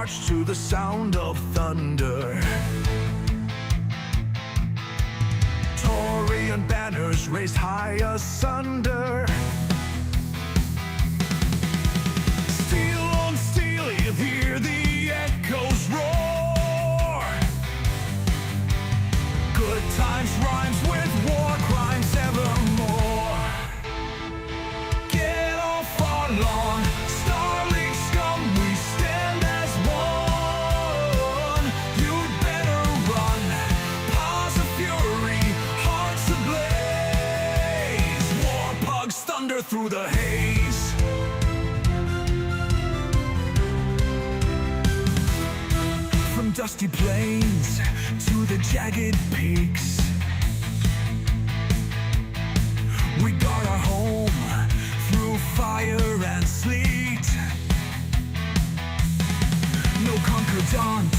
march to the sound of thunder. Taurian banners raised high asunder. Steel on steel, you hear the echoes roar. Good times rhymes with war crimes evermore. Get off our lawn, Starling scum, we stand as one. You'd better run, paws of fury, hearts ablaze. War pugs thunder through the haze. From dusty plains to the jagged peaks, we guard our home through fire and sleet. No Concordat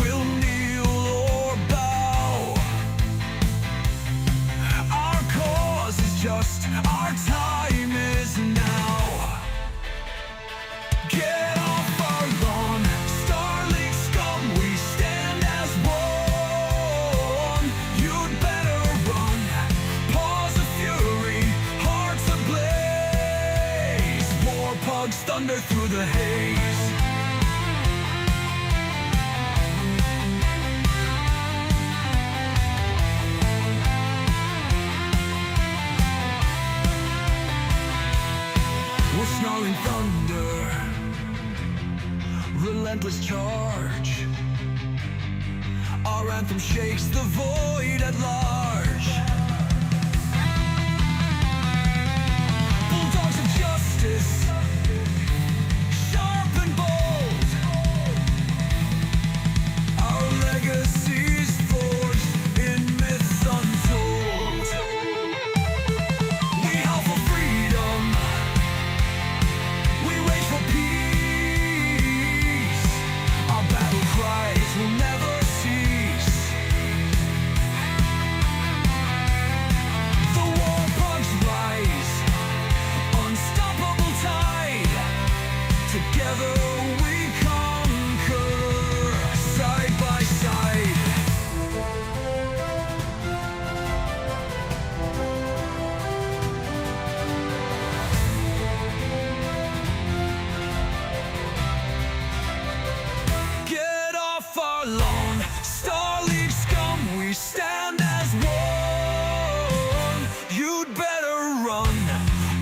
will kneel or bow. Our cause is just, our time is now. Get off our lawn, Starling scum, we stand as one. You'd better run, paws of fury, hearts ablaze. War pugs thunder through the haze. We're snarling thunder, relentless charge. Our anthem shakes the void at large. Bulldogs of justice, sharp and bold. Our legacy's forged in myths untold. We howl for freedom, we rage for peace. Our battle cries will never cease. The war pugs rise, unstoppable tide. Together we conquer, side by side. Get off our lawn, Starling scum, we stand as one. You'd better run,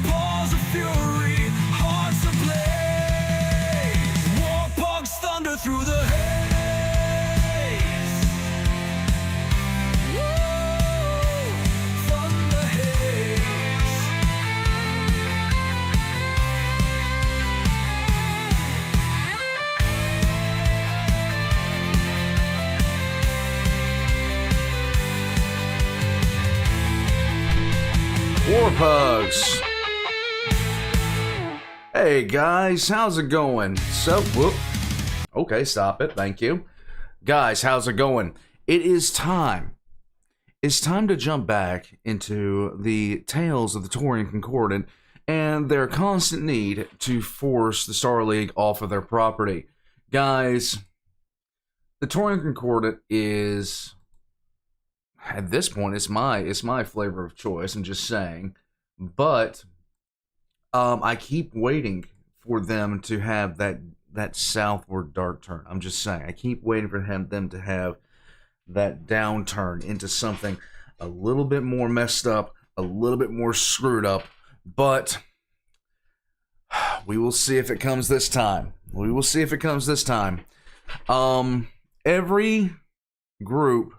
paws of fury, hearts ablaze. War pugs thunder through the haze. Woo! Thunder haze. War Pugs. Hey guys, how's it going? Whoop. Okay, stop it. Thank you. Guys, how's it going? It is time. It's time to jump back into the tales of the Taurian Concordat and their constant need to force the Star League off of their property. Guys, the Taurian Concordat is, at this point, it's my flavor of choice. I'm just saying, but I keep waiting for them to have that southward dark turn. I'm just saying, I keep waiting for them to have that downturn into something a little bit more messed up, a little bit more screwed up. But we will see if it comes this time. We will see if it comes this time. Every group.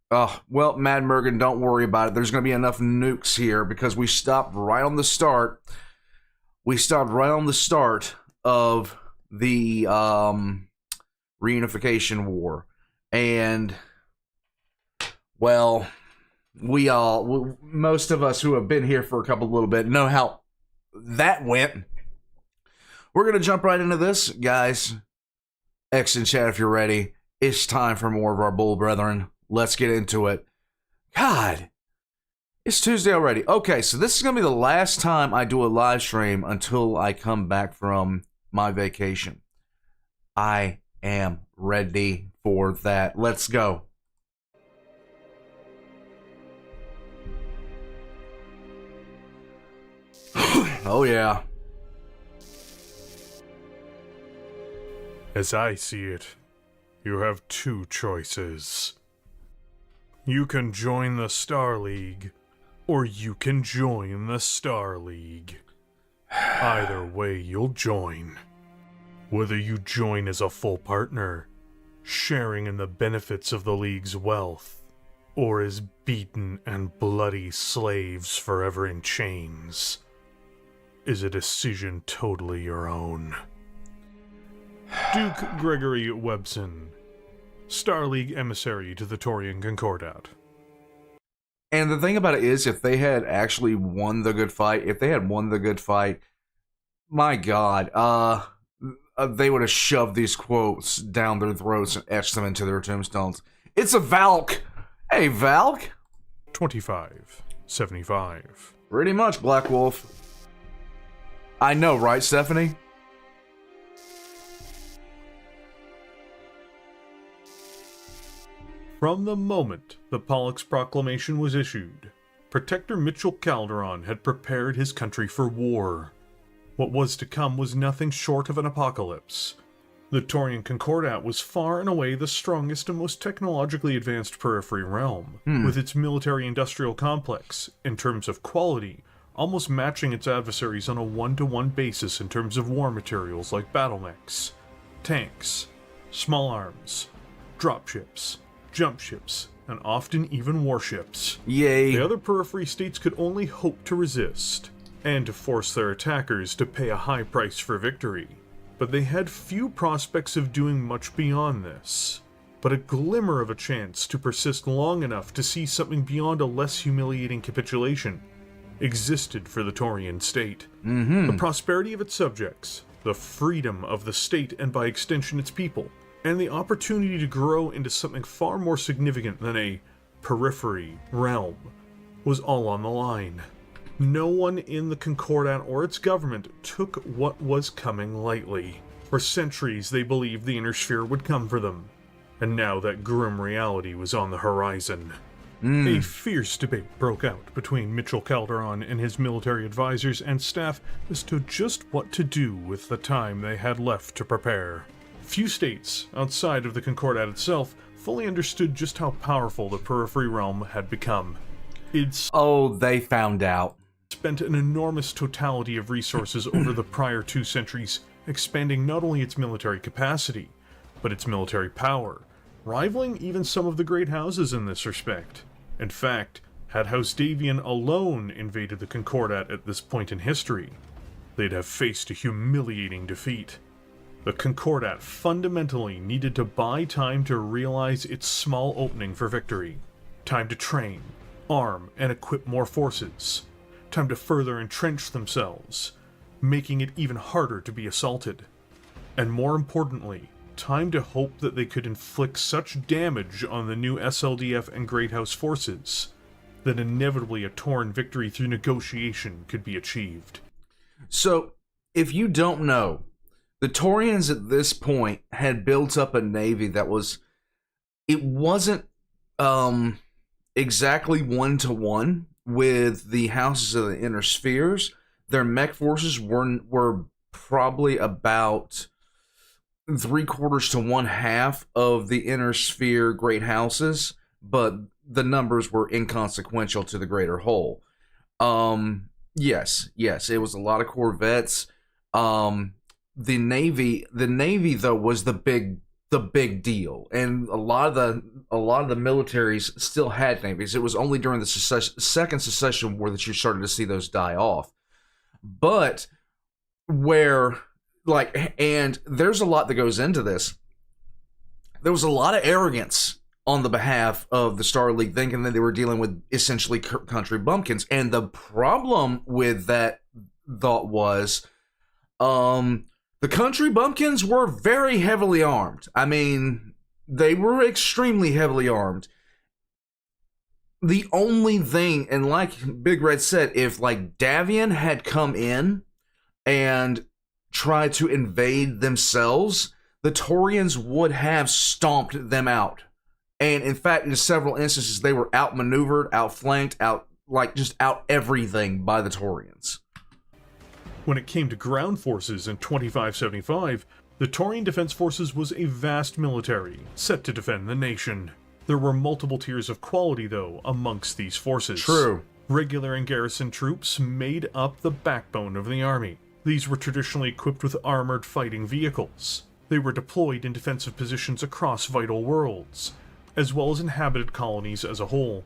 Well, Mad Mergen, don't worry about it. There's going to be enough nukes here because we stopped right on the start. We stopped right on the start of the reunification war. And, well, most of us who have been here for a little bit know how that went. We're going to jump right into this, guys. X in chat if you're ready. It's time for more of our bull brethren. Let's get into it. God, it's Tuesday already. Okay, so this is going to be the last time I do a live stream until I come back from my vacation. I am ready for that. Let's go. Oh, yeah. As I see it, you have two choices. You can join the Star League, or you can join the Star League. Either way, you'll join. Whether you join as a full partner, sharing in the benefits of the League's wealth, or as beaten and bloody slaves forever in chains, is a decision totally your own. Duke Gregory Webson, Star League emissary to the Taurian Concordat. And the thing about it is, if they had actually won the good fight, my God, they would have shoved these quotes down their throats and etched them into their tombstones. It's a Valk! Hey, Valk! 2575. Pretty much, Black Wolf. I know, right, Stephanie? From the moment the Pollux Proclamation was issued, Protector Mitchell Calderon had prepared his country for war. What was to come was nothing short of an apocalypse. The Taurian Concordat was far and away the strongest and most technologically advanced periphery realm, with its military-industrial complex, in terms of quality, almost matching its adversaries on a one-to-one basis in terms of war materials like battlemechs, tanks, small arms, dropships, jump ships, and often even warships. Yay. The other periphery states could only hope to resist, and to force their attackers to pay a high price for victory. But they had few prospects of doing much beyond this. But a glimmer of a chance to persist long enough to see something beyond a less humiliating capitulation existed for the Taurian state. The prosperity of its subjects, the freedom of the state and by extension its people, and the opportunity to grow into something far more significant than a periphery realm was all on the line. No one in the Concordat or its government took what was coming lightly. For centuries they believed the Inner Sphere would come for them, and now that grim reality was on the horizon. A fierce debate broke out between Mitchell Calderon and his military advisors and staff as to just what to do with the time they had left to prepare. Few states, outside of the Concordat itself, fully understood just how powerful the periphery realm had become. They found out. Spent an enormous totality of resources over the prior 2 centuries, expanding not only its military capacity, but its military power, rivaling even some of the great houses in this respect. In fact, had House Davian alone invaded the Concordat at this point in history, they'd have faced a humiliating defeat. The Concordat fundamentally needed to buy time to realize its small opening for victory. Time to train, arm, and equip more forces. Time to further entrench themselves, making it even harder to be assaulted. And more importantly, time to hope that they could inflict such damage on the new SLDF and Great House forces that inevitably a torn victory through negotiation could be achieved. So, if you don't know, the Taurians at this point had built up a navy that wasn't exactly one-to-one with the houses of the Inner Spheres. Their mech forces were probably about 3/4 to 1/2 of the Inner Sphere Great Houses, but the numbers were inconsequential to the greater whole. Yes, it was a lot of corvettes. The Navy though was the big deal, and a lot of the militaries still had navies. It was only during the second secession war that you started to see those die off. But and there's a lot that goes into this. There was a lot of arrogance on the behalf of the Star League, thinking that they were dealing with essentially country bumpkins. And the problem with that thought was, the country bumpkins were very heavily armed. I mean, they were extremely heavily armed. The only thing, and like Big Red said, if like Davian had come in and tried to invade themselves, the Taurians would have stomped them out. And in fact, in several instances, they were outmaneuvered, outflanked, just out everything by the Taurians. When it came to ground forces in 2575, the Taurian Defense Forces was a vast military, set to defend the nation. There were multiple tiers of quality, though, amongst these forces. True. Regular and garrison troops made up the backbone of the army. These were traditionally equipped with armored fighting vehicles. They were deployed in defensive positions across vital worlds, as well as inhabited colonies as a whole,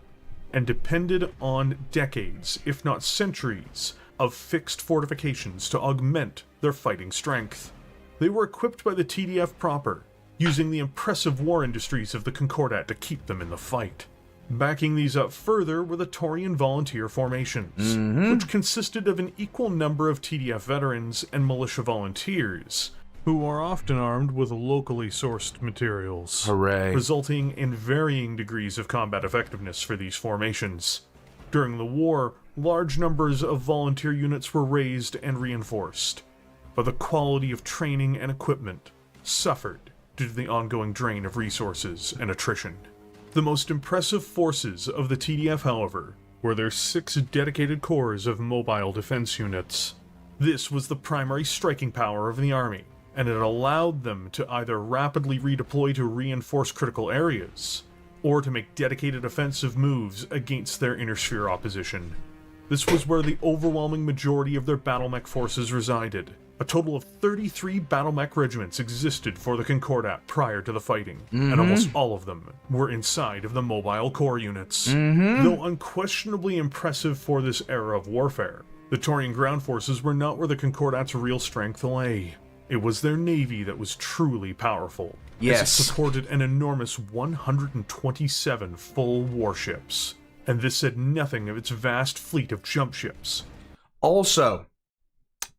and depended on decades, if not centuries, of fixed fortifications to augment their fighting strength. They were equipped by the TDF proper, using the impressive war industries of the Concordat to keep them in the fight. Backing these up further were the Taurian volunteer formations, which consisted of an equal number of TDF veterans and militia volunteers, who are often armed with locally sourced materials, Hooray. resulting in varying degrees of combat effectiveness for these formations. During the war, large numbers of volunteer units were raised and reinforced, but the quality of training and equipment suffered due to the ongoing drain of resources and attrition. The most impressive forces of the TDF, however, were their 6 dedicated corps of mobile defense units. This was the primary striking power of the army, and it allowed them to either rapidly redeploy to reinforce critical areas, or to make dedicated offensive moves against their inner sphere opposition. This was where the overwhelming majority of their battlemech forces resided. A total of 33 battlemech regiments existed for the Concordat prior to the fighting, and almost all of them were inside of the mobile core units. Though unquestionably impressive for this era of warfare, the Taurian ground forces were not where the Concordat's real strength lay. It was their navy that was truly powerful. Yes. As it supported an enormous 127 full warships. And this said nothing of its vast fleet of jump ships. Also,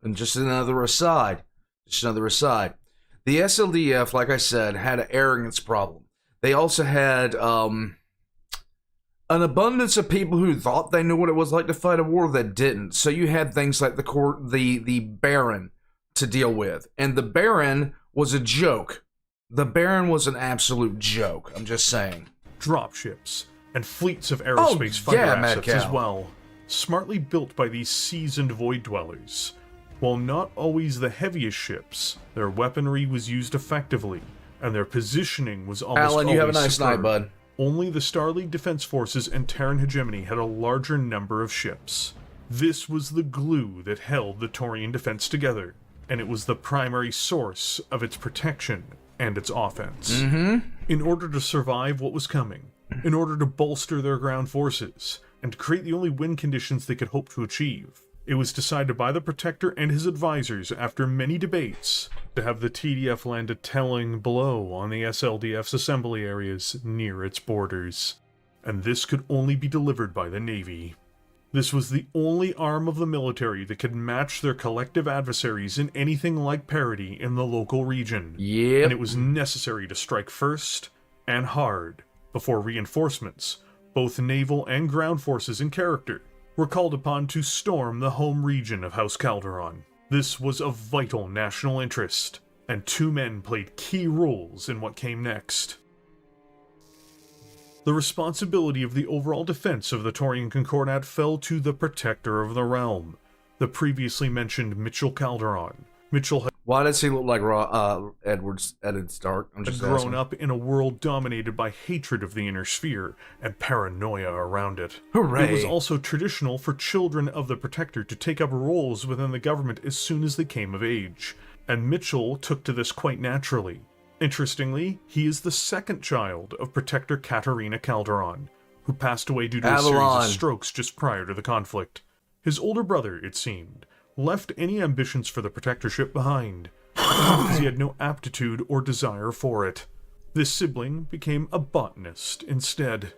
and just another aside, the SLDF, like I said, had an arrogance problem. They also had an abundance of people who thought they knew what it was like to fight a war that didn't. So you had things like the Baron to deal with, and the Baron was a joke. The Baron was an absolute joke. I'm just saying. Dropships and fleets of aerospace fighter assets Mad as Cow. well, smartly built by these seasoned void dwellers. While not always the heaviest ships, their weaponry was used effectively, and their positioning was almost Alan, you have a always nice superb. night, bud. Only the Star League Defense Forces and Terran Hegemony had a larger number of ships. This was the glue that held the Taurian defense together, and it was the primary source of its protection and its offense. In order to survive what was coming, in order to bolster their ground forces, and to create the only win conditions they could hope to achieve, it was decided by the Protector and his advisors after many debates to have the TDF land a telling blow on the SLDF's assembly areas near its borders. And this could only be delivered by the Navy. This was the only arm of the military that could match their collective adversaries in anything like parity in the local region. Yep. And it was necessary to strike first and hard before reinforcements, both naval and ground forces in character, were called upon to storm the home region of House Calderon. This was of vital national interest, and 2 men played key roles in what came next. The responsibility of the overall defense of the Taurian Concordat fell to the Protector of the Realm, the previously mentioned Mitchell Calderon. Mitchell had Why does he look like Edward Stark? I'm just grown asking. up in a world dominated by hatred of the inner sphere and paranoia around it. Hooray. It was also traditional for children of the Protector to take up roles within the government as soon as they came of age, and Mitchell took to this quite naturally. Interestingly, he is the second child of Protector Katerina Calderon, who passed away due to a series Avalon. of strokes just prior to the conflict. His older brother, it seemed, left any ambitions for the Protectorship behind, because he had no aptitude or desire for it. This sibling became a botanist instead.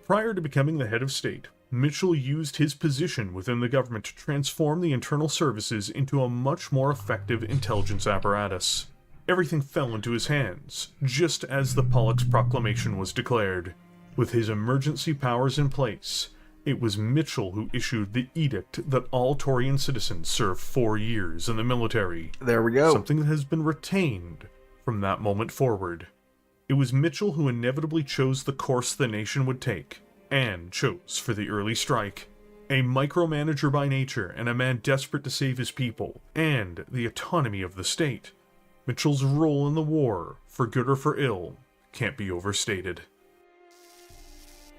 Prior to becoming the head of state, Mitchell used his position within the government to transform the internal services into a much more effective intelligence apparatus. Everything fell into his hands, just as the Pollux Proclamation was declared. With his emergency powers in place, it was Mitchell who issued the edict that all Taurian citizens serve 4 years in the military. There we go. Something that has been retained From that moment forward, it was Mitchell who inevitably chose the course the nation would take, and chose for the early strike. A micromanager by nature and a man desperate to save his people, and the autonomy of the state, Mitchell's role in the war, for good or for ill, can't be overstated.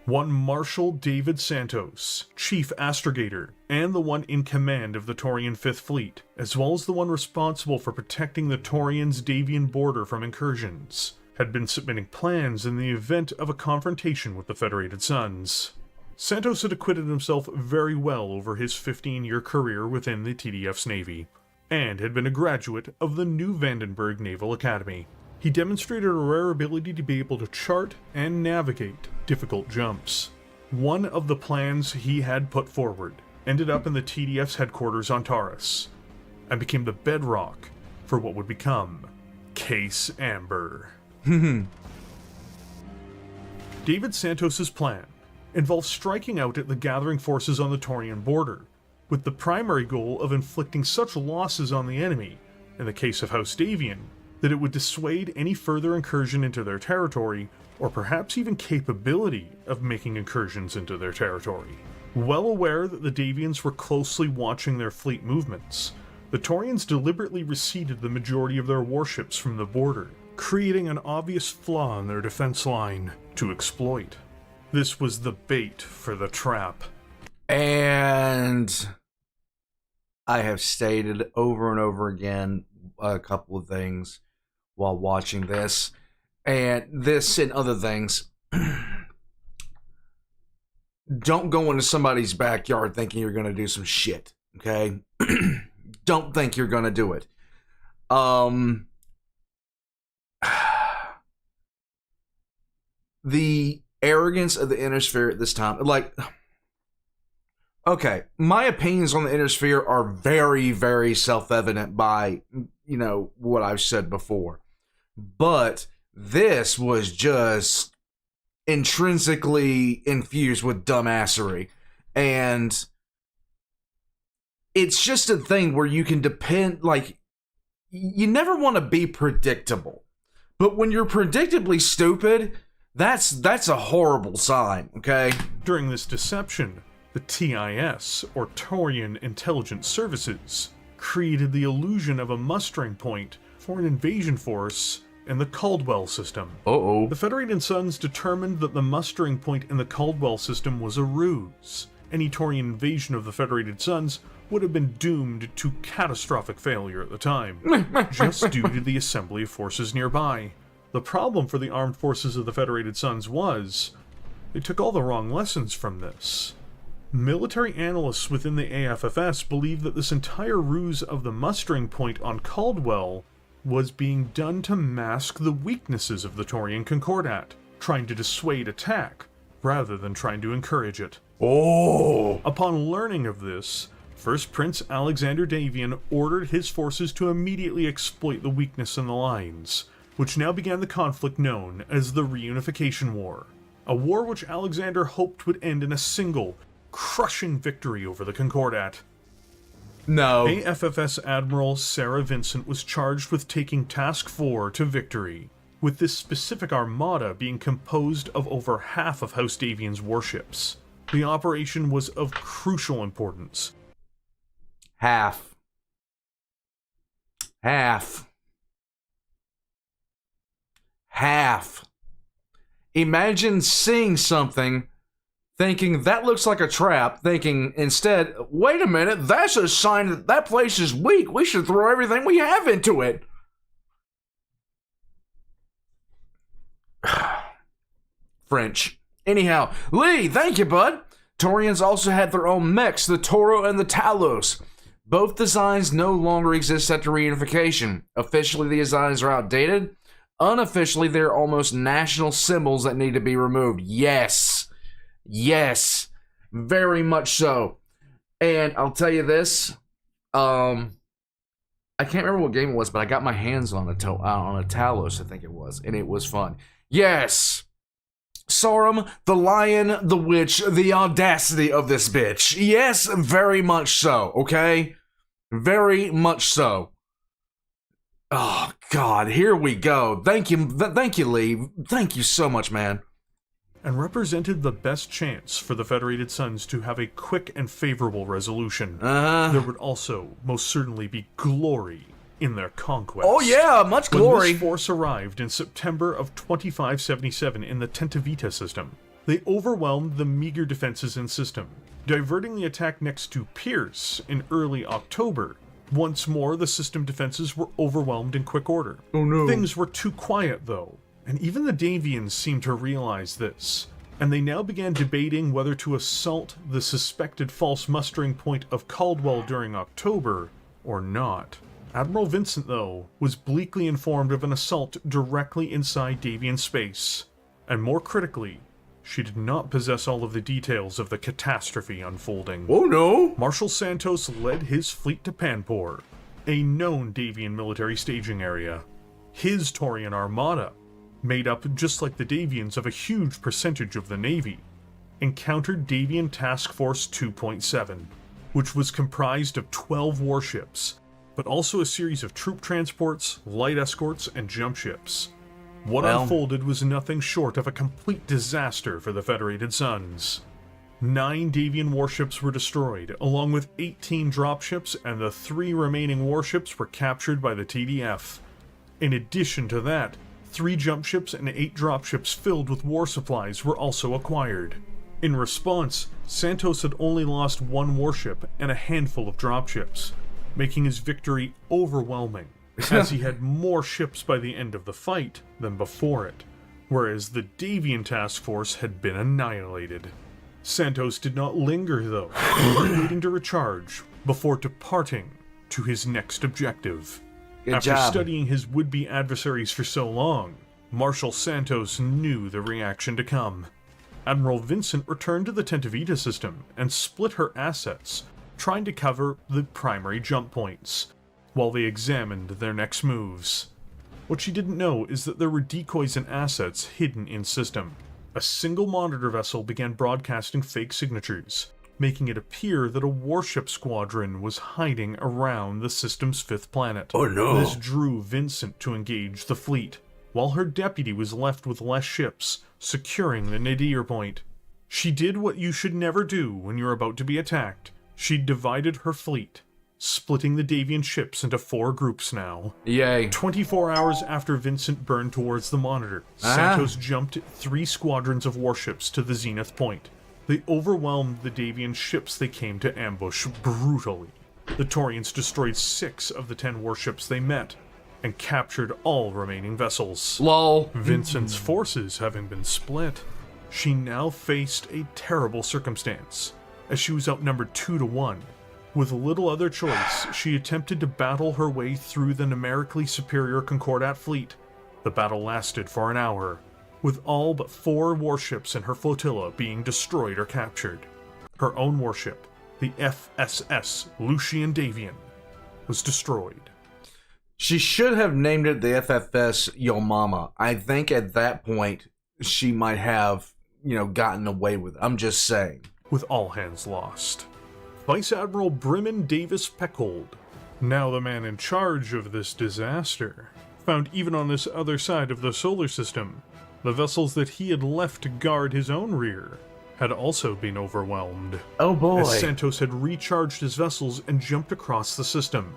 One Marshal David Santos, Chief Astrogator, and the one in command of the Taurian 5th Fleet, as well as the one responsible for protecting the Taurians' Davian border from incursions, had been submitting plans in the event of a confrontation with the Federated Suns. Santos had acquitted himself very well over his 15-year career within the TDF's Navy, and had been a graduate of the New Vandenberg Naval Academy. He demonstrated a rare ability to be able to chart and navigate difficult jumps. One of the plans he had put forward ended up in the TDF's headquarters on Taurus, and became the bedrock for what would become Case Amber. David Santos's plan involved striking out at the gathering forces on the Taurian border, with the primary goal of inflicting such losses on the enemy, in the case of House Davian, that it would dissuade any further incursion into their territory, or perhaps even capability of making incursions into their territory. Well aware that the Davians were closely watching their fleet movements, the Taurians deliberately receded the majority of their warships from the border, creating an obvious flaw in their defense line to exploit. This was the bait for the trap. And I have stated over and over again a couple of things while watching this, and this and other things. Don't go into somebody's backyard thinking you're going to do some shit, okay? Don't think you're going to do it. The arrogance of the Inner Sphere at this time, like, okay, my opinions on the Inner Sphere are very, very self-evident by, you know, what I've said before. But this was just intrinsically infused with dumbassery. And it's just a thing where you can depend, like, you never want to be predictable. But when you're predictably stupid, that's a horrible sign, okay? During this deception, the TIS, or Taurian Intelligence Services, created the illusion of a mustering point for an invasion force in the Caldwell system. Uh-oh. The Federated Suns determined that the mustering point in the Caldwell system was a ruse. Any Taurian invasion of the Federated Suns would have been doomed to catastrophic failure at the time, just due to the assembly of forces nearby. The problem for the armed forces of the Federated Suns was, they took all the wrong lessons from this. Military analysts within the AFFS believed that this entire ruse of the mustering point on Caldwell was being done to mask the weaknesses of the Taurian Concordat, trying to dissuade attack, rather than trying to encourage it. Oh! Upon learning of this, First Prince Alexander Davian ordered his forces to immediately exploit the weakness in the lines, which now began the conflict known as the Reunification War. A war which Alexander hoped would end in a single, crushing victory over the Concordat. No. AFFS Admiral Sarah Vincent was charged with taking Task 4 to victory, with this specific armada being composed of over half of House Davian's warships. The operation was of crucial importance. Half. Imagine seeing something, thinking that looks like a trap, thinking instead, wait a minute, that's a sign that that place is weak. We should throw everything we have into it. French. Anyhow, Lee, thank you, bud. Taurians also had their own mechs, the Toro and the Talos. Both designs no longer exist after reunification. Officially, the designs are outdated. Unofficially, they're almost national symbols that need to be removed. Yes. Yes. Very much so. And I'll tell you this. I can't remember what game it was, but I got my hands on a Talos, I think it was. And it was fun. Yes. Saurum, the lion, the witch, the audacity of this bitch. Yes, very much so, okay? Very much so. Oh, God, here we go. Thank you, Lee. Thank you so much, man. And represented the best chance for the Federated Suns to have a quick and favorable resolution. There would also most certainly be glory in their conquest. Oh yeah, much glory. When this force arrived in September of 2577 in the Tentavita system, they overwhelmed the meager defenses in system, diverting the attack next to Pierce in early October. Once more, the system defenses were overwhelmed in quick order. Oh no. Things were too quiet though, and even the Davians seemed to realize this, and they now began debating whether to assault the suspected false mustering point of Caldwell during October or not. Admiral Vincent, though, was bleakly informed of an assault directly inside Davian space, and more critically, she did not possess all of the details of the catastrophe unfolding. Oh no! Marshal Santos led his fleet to Panpor, a known Davian military staging area. His Taurian armada, made up just like the Davians of a huge percentage of the Navy, encountered Davian Task Force 2.7, which was comprised of 12 warships, but also a series of troop transports, light escorts, and jump ships. What unfolded was nothing short of a complete disaster for the Federated Suns. 9 Davian warships were destroyed, along with 18 dropships, and the 3 remaining warships were captured by the TDF. In addition to that, 3 jump ships and 8 dropships filled with war supplies were also acquired. In response, Santos had only lost 1 warship and a handful of dropships, making his victory overwhelming, as he had more ships by the end of the fight than before it, whereas the Davian task force had been annihilated. Santos did not linger, though, waiting to recharge before departing to his next objective. After studying his would-be adversaries for so long, Marshal Santos knew the reaction to come. Admiral Vincent returned to the Tentavita system and split her assets, trying to cover the primary jump points, while they examined their next moves. What she didn't know is that there were decoys and assets hidden in system. A single monitor vessel began broadcasting fake signatures, making it appear that a warship squadron was hiding around the system's 5th planet. Oh no! This drew Vincent to engage the fleet, while her deputy was left with less ships, securing the nadir point. She did what you should never do when you're about to be attacked. She divided her fleet, splitting the Davian ships into 4 groups now. Yay. 24 hours after Vincent burned towards the monitor, Santos jumped 3 squadrons of warships to the zenith point. They overwhelmed the Davian ships they came to ambush brutally. The Taurians destroyed 6 of the 10 warships they met, and captured all remaining vessels. LOL. Vincent's forces having been split, she now faced a terrible circumstance, as she was outnumbered 2-1. With little other choice, she attempted to battle her way through the numerically superior Concordat fleet. The battle lasted for an hour, with all but 4 warships in her flotilla being destroyed or captured. Her own warship, the FSS Lucian Davian, was destroyed. She should have named it the FFS Yo Mama. I think at that point, she might have, gotten away with it. I'm just saying. With all hands lost. Vice Admiral Brimmen Davis Peckold, now the man in charge of this disaster, found even on this other side of the solar system, the vessels that he had left to guard his own rear had also been overwhelmed. Oh boy. As Santos had recharged his vessels and jumped across the system,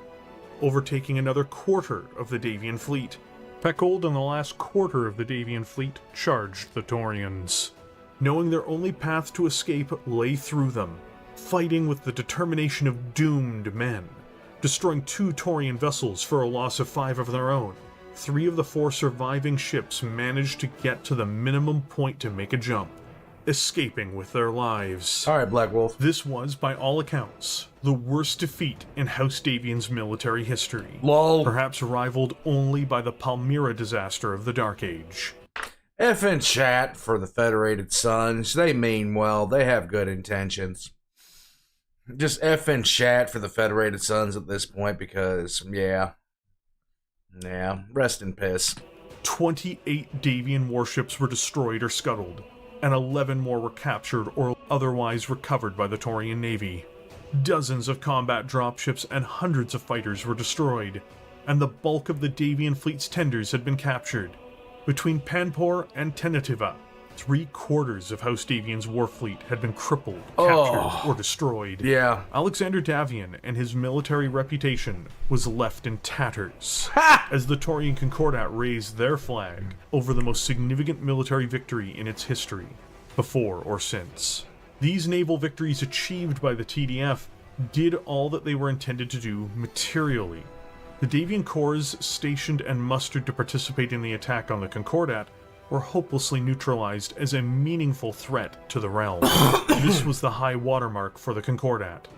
overtaking another quarter of the Davian fleet. Peckold and the last quarter of the Davian fleet charged the Taurians, knowing their only path to escape lay through them, fighting with the determination of doomed men, destroying 2 Taurian vessels for a loss of 5 of their own. 3 of the 4 surviving ships managed to get to the minimum point to make a jump, escaping with their lives. Alright, Black Wolf. This was, by all accounts, the worst defeat in House Davian's military history. LOL. Perhaps rivaled only by the Palmyra disaster of the Dark Age. Effing chat for the Federated Suns. They mean well. They have good intentions. Just effing chat for the Federated Suns at this point because, yeah, rest in piss. 28 Davian warships were destroyed or scuttled, and 11 more were captured or otherwise recovered by the Taurian Navy. Dozens of combat dropships and hundreds of fighters were destroyed, and the bulk of the Davian fleet's tenders had been captured. Between Panpor and Tentativa, 3/4 of House Davian's war fleet had been crippled, captured, or destroyed. Yeah. Alexander Davian and his military reputation was left in tatters as the Taurian Concordat raised their flag over the most significant military victory in its history, before or since. These naval victories achieved by the TDF did all that they were intended to do materially. The Davian corps stationed and mustered to participate in the attack on the Concordat were hopelessly neutralized as a meaningful threat to the realm. This was the high watermark for the Concordat,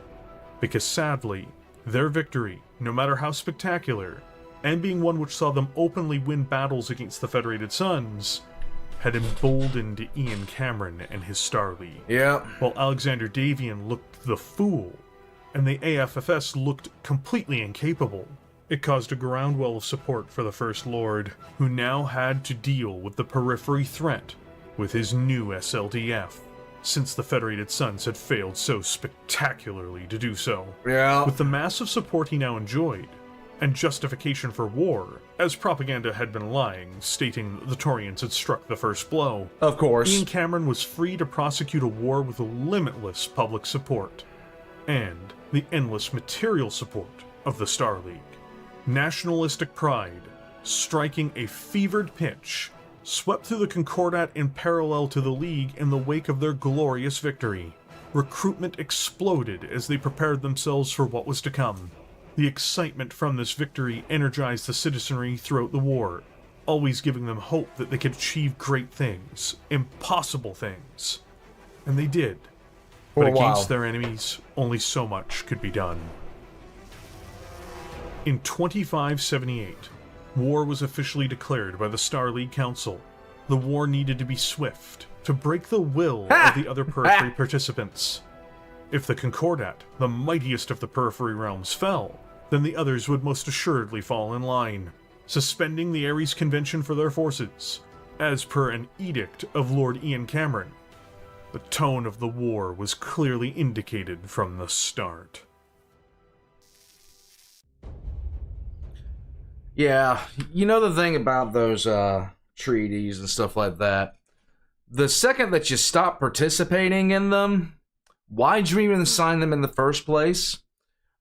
because sadly, their victory, no matter how spectacular, and being one which saw them openly win battles against the Federated Suns, had emboldened Ian Cameron and his Star League. Yeah. While Alexander Davian looked the fool, and the AFFS looked completely incapable. It caused a groundwell of support for the First Lord, who now had to deal with the periphery threat with his new SLDF, since the Federated Suns had failed so spectacularly to do so. Yeah. With the massive support he now enjoyed, and justification for war, as propaganda had been lying, stating the Taurians had struck the first blow, Of course. Ian Cameron was free to prosecute a war with limitless public support, and the endless material support of the Star League. Nationalistic pride, striking a fevered pitch, swept through the Concordat in parallel to the League in the wake of their glorious victory. Recruitment exploded as they prepared themselves for what was to come. The excitement from this victory energized the citizenry throughout the war, always giving them hope that they could achieve great things, impossible things. And they did. For But a while. against their enemies, only so much could be done. In 2578, war was officially declared by the Star League Council. The war needed to be swift, to break the will of the other periphery participants. If the Concordat, the mightiest of the periphery realms, fell, then the others would most assuredly fall in line, suspending the Ares Convention for their forces, as per an edict of Lord Ian Cameron. The tone of the war was clearly indicated from the start. Yeah, you know the thing about those treaties and stuff like that, the second that you stop participating in them, why'd you even sign them in the first place?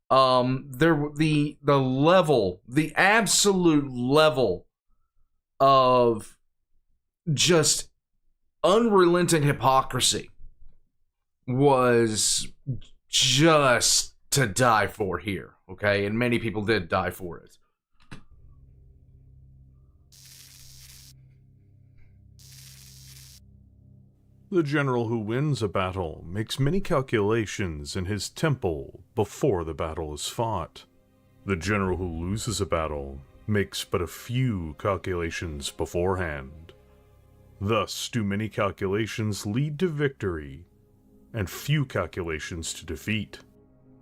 The level, the absolute level of just unrelenting hypocrisy was just to die for here, okay? And many people did die for it. The general who wins a battle makes many calculations in his temple before the battle is fought. The general who loses a battle makes but a few calculations beforehand. Thus do many calculations lead to victory, and few calculations to defeat.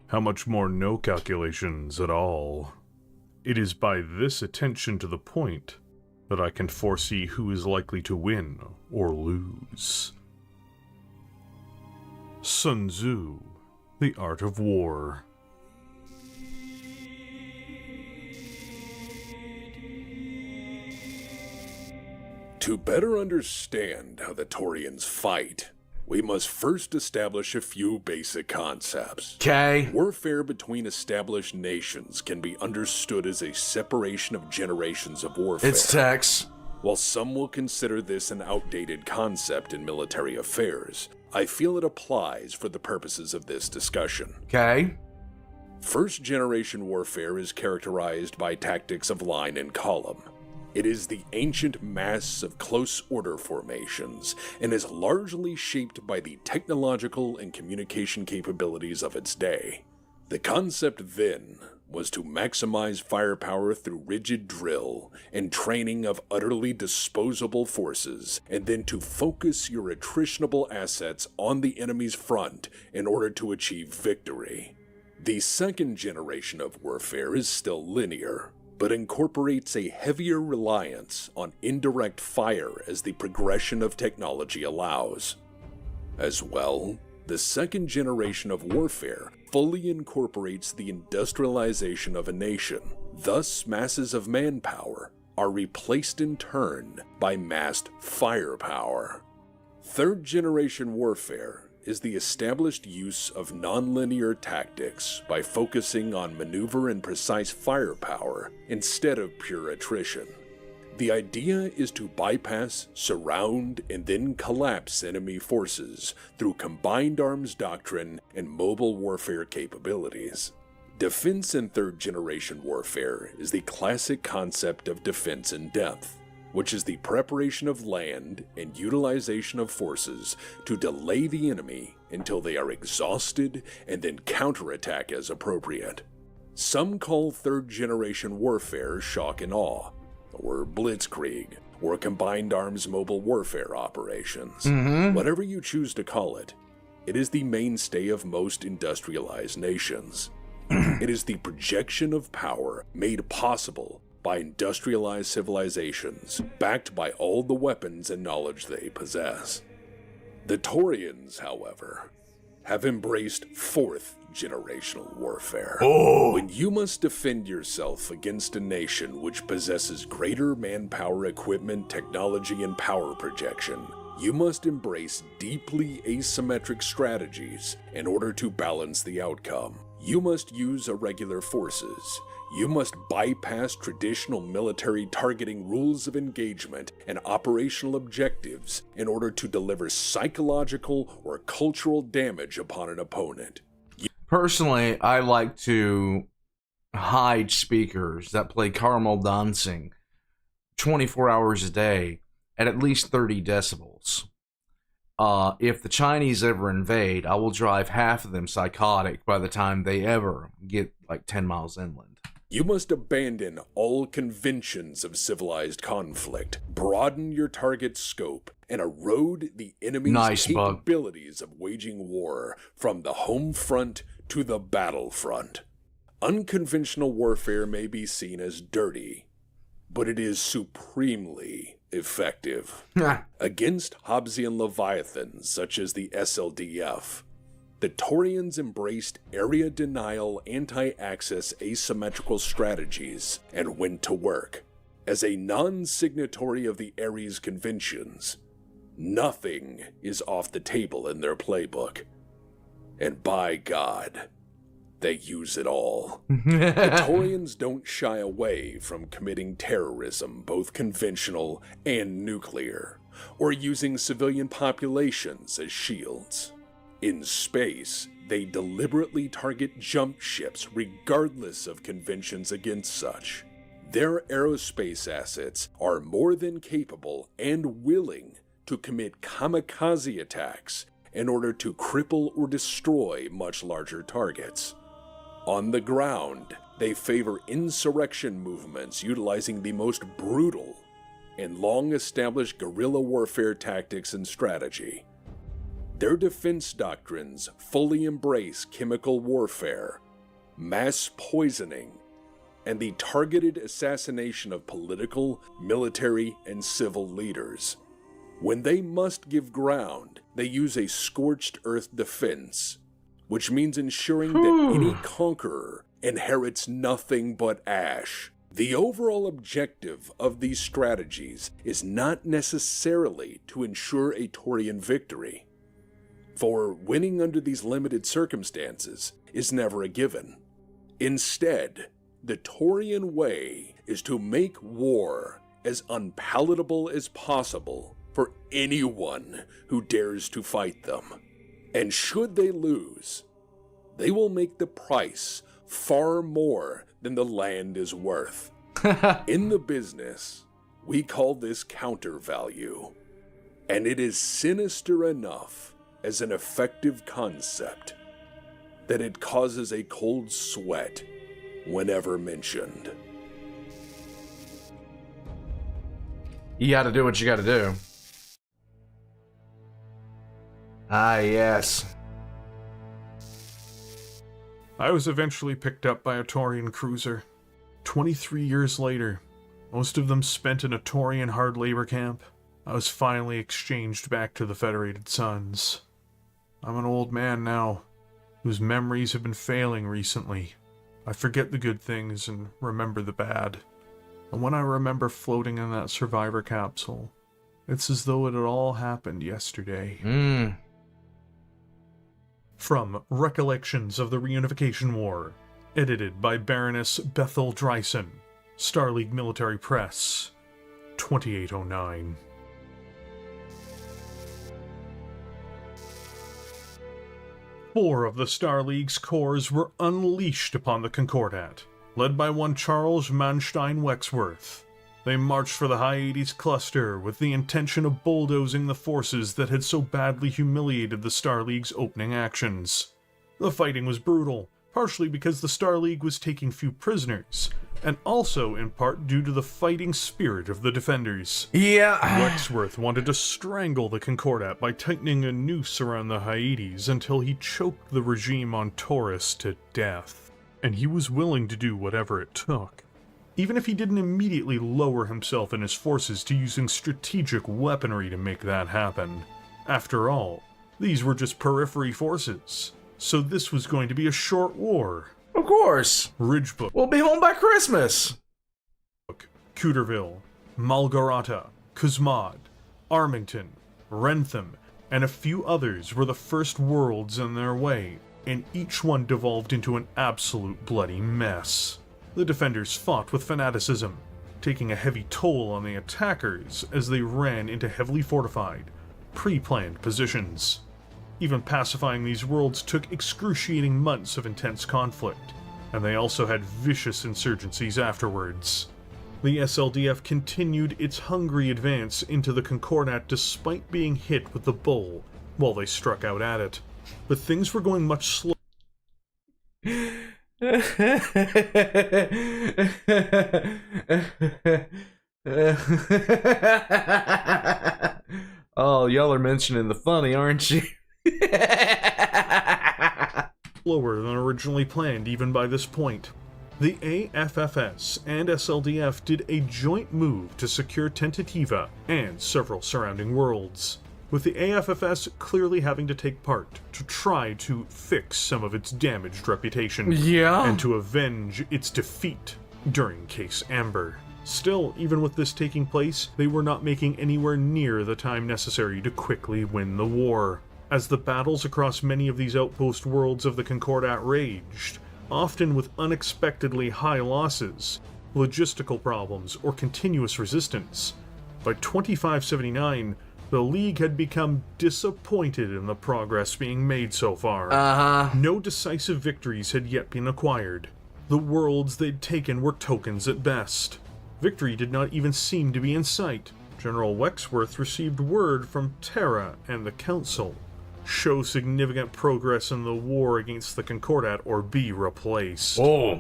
How much more no calculations at all? It is by this attention to the point that I can foresee who is likely to win or lose. Sun Tzu, The Art of War. To better understand how the Taurians fight, we must first establish a few basic concepts. Okay. Warfare between established nations can be understood as a separation of generations of warfare. It's Tex. While some will consider this an outdated concept in military affairs, I feel it applies for the purposes of this discussion. Okay. First-generation warfare is characterized by tactics of line and column. It is the ancient mass of close order formations and is largely shaped by the technological and communication capabilities of its day. The concept then was to maximize firepower through rigid drill and training of utterly disposable forces, and then to focus your attritionable assets on the enemy's front in order to achieve victory. The second generation of warfare is still linear, but incorporates a heavier reliance on indirect fire as the progression of technology allows. As well, The second generation of warfare fully incorporates the industrialization of a nation. Thus, masses of manpower are replaced in turn by massed firepower. Third generation warfare is the established use of nonlinear tactics by focusing on maneuver and precise firepower instead of pure attrition. The idea is to bypass, surround, and then collapse enemy forces through combined arms doctrine and mobile warfare capabilities. Defense in third-generation warfare is the classic concept of defense in depth, which is the preparation of land and utilization of forces to delay the enemy until they are exhausted and then counterattack as appropriate. Some call third-generation warfare shock and awe, or blitzkrieg, or combined arms mobile warfare operations. Whatever you choose to call it, it is the mainstay of most industrialized nations. It is the projection of power made possible by industrialized civilizations, backed by all the weapons and knowledge they possess. The Taurians, however, have embraced fourth-generational warfare. When you must defend yourself against a nation which possesses greater manpower, equipment, technology, and power projection, you must embrace deeply asymmetric strategies in order to balance the outcome. You must use irregular forces. You must bypass traditional military targeting rules of engagement and operational objectives in order to deliver psychological or cultural damage upon an opponent. Personally, I like to hide speakers that play caramel dancing 24 hours a day at least 30 decibels. If the Chinese ever invade, I will drive half of them psychotic by the time they ever get like 10 miles inland. You must abandon all conventions of civilized conflict, broaden your target scope, and erode the enemy's capabilities of waging war from the home front to the battlefront. Unconventional warfare may be seen as dirty, but it is supremely effective. Against Hobbesian leviathans such as the SLDF, the Taurians embraced area denial anti-access asymmetrical strategies and went to work. As a non-signatory of the Ares Conventions, nothing is off the table in their playbook. And by God, they use it all. The Taurians don't shy away from committing terrorism, both conventional and nuclear, or using civilian populations as shields. In space, they deliberately target jump ships regardless of conventions against such. Their aerospace assets are more than capable and willing to commit kamikaze attacks in order to cripple or destroy much larger targets. On the ground, they favor insurrection movements utilizing the most brutal and long-established guerrilla warfare tactics and strategy. Their defense doctrines fully embrace chemical warfare, mass poisoning, and the targeted assassination of political, military, and civil leaders. When they must give ground, they use a scorched earth defense, which means ensuring that any conqueror inherits nothing but ash. The overall objective of these strategies is not necessarily to ensure a Taurian victory, for winning under these limited circumstances is never a given. Instead, the Taurian way is to make war as unpalatable as possible for anyone who dares to fight them. And should they lose, they will make the price far more than the land is worth. In the business, we call this counter value, and it is sinister enough as an effective concept that it causes a cold sweat whenever mentioned. You gotta do what you gotta do. Ah, yes. I was eventually picked up by a Taurian cruiser. 23 years later, most of them spent in a Taurian hard labor camp, I was finally exchanged back to the Federated Suns. I'm an old man now, whose memories have been failing recently. I forget the good things and remember the bad. And when I remember floating in that survivor capsule, it's as though it had all happened yesterday. From Recollections of the Reunification War, edited by Baroness Bethel Dryson, Star League Military Press, 2809. Four of the Star League's corps were unleashed upon the Concordat, led by one Charles Manstein Wexworth. They marched for the High-80s cluster with the intention of bulldozing the forces that had so badly humiliated the Star League's opening actions. The fighting was brutal, partially because the Star League was taking few prisoners, and also in part due to the fighting spirit of the defenders. Yeah. Wexworth wanted to strangle the Concordat by tightening a noose around the High-80s until he choked the regime on Taurus to death, and he was willing to do whatever it took. Even if he didn't immediately lower himself and his forces to using strategic weaponry to make that happen. After all, these were just periphery forces, so this was going to be a short war. Of course. Ridgebrook, We'll be home by Christmas. Cooterville, Malgarata, Kuzmad, Armington, Rentham, and a few others were the first worlds in their way, and each one devolved into an absolute bloody mess. The defenders fought with fanaticism, taking a heavy toll on the attackers as they ran into heavily fortified, pre-planned positions. Even pacifying these worlds took excruciating months of intense conflict, and they also had vicious insurgencies afterwards. The SLDF continued its hungry advance into the Concordat despite being hit with the bull while they struck out at it. But things were going much slower. Oh, y'all are mentioning the funny, aren't you? Slower than originally planned even by this point. The AFFS and SLDF did a joint move to secure Tentativa and several surrounding worlds, with the AFFS clearly having to take part to try to fix some of its damaged reputation, and to avenge its defeat during Case Amber. Still, even with this taking place, they were not making anywhere near the time necessary to quickly win the war, as the battles across many of these outpost worlds of the Concordat raged, often with unexpectedly high losses, logistical problems, or continuous resistance. By 2579, the League had become disappointed in the progress being made so far. No decisive victories had yet been acquired. The worlds they'd taken were tokens at best. Victory did not even seem to be in sight. General Wexworth received word from Terra and the Council. Show significant progress in the war against the Concordat or be replaced. Oh,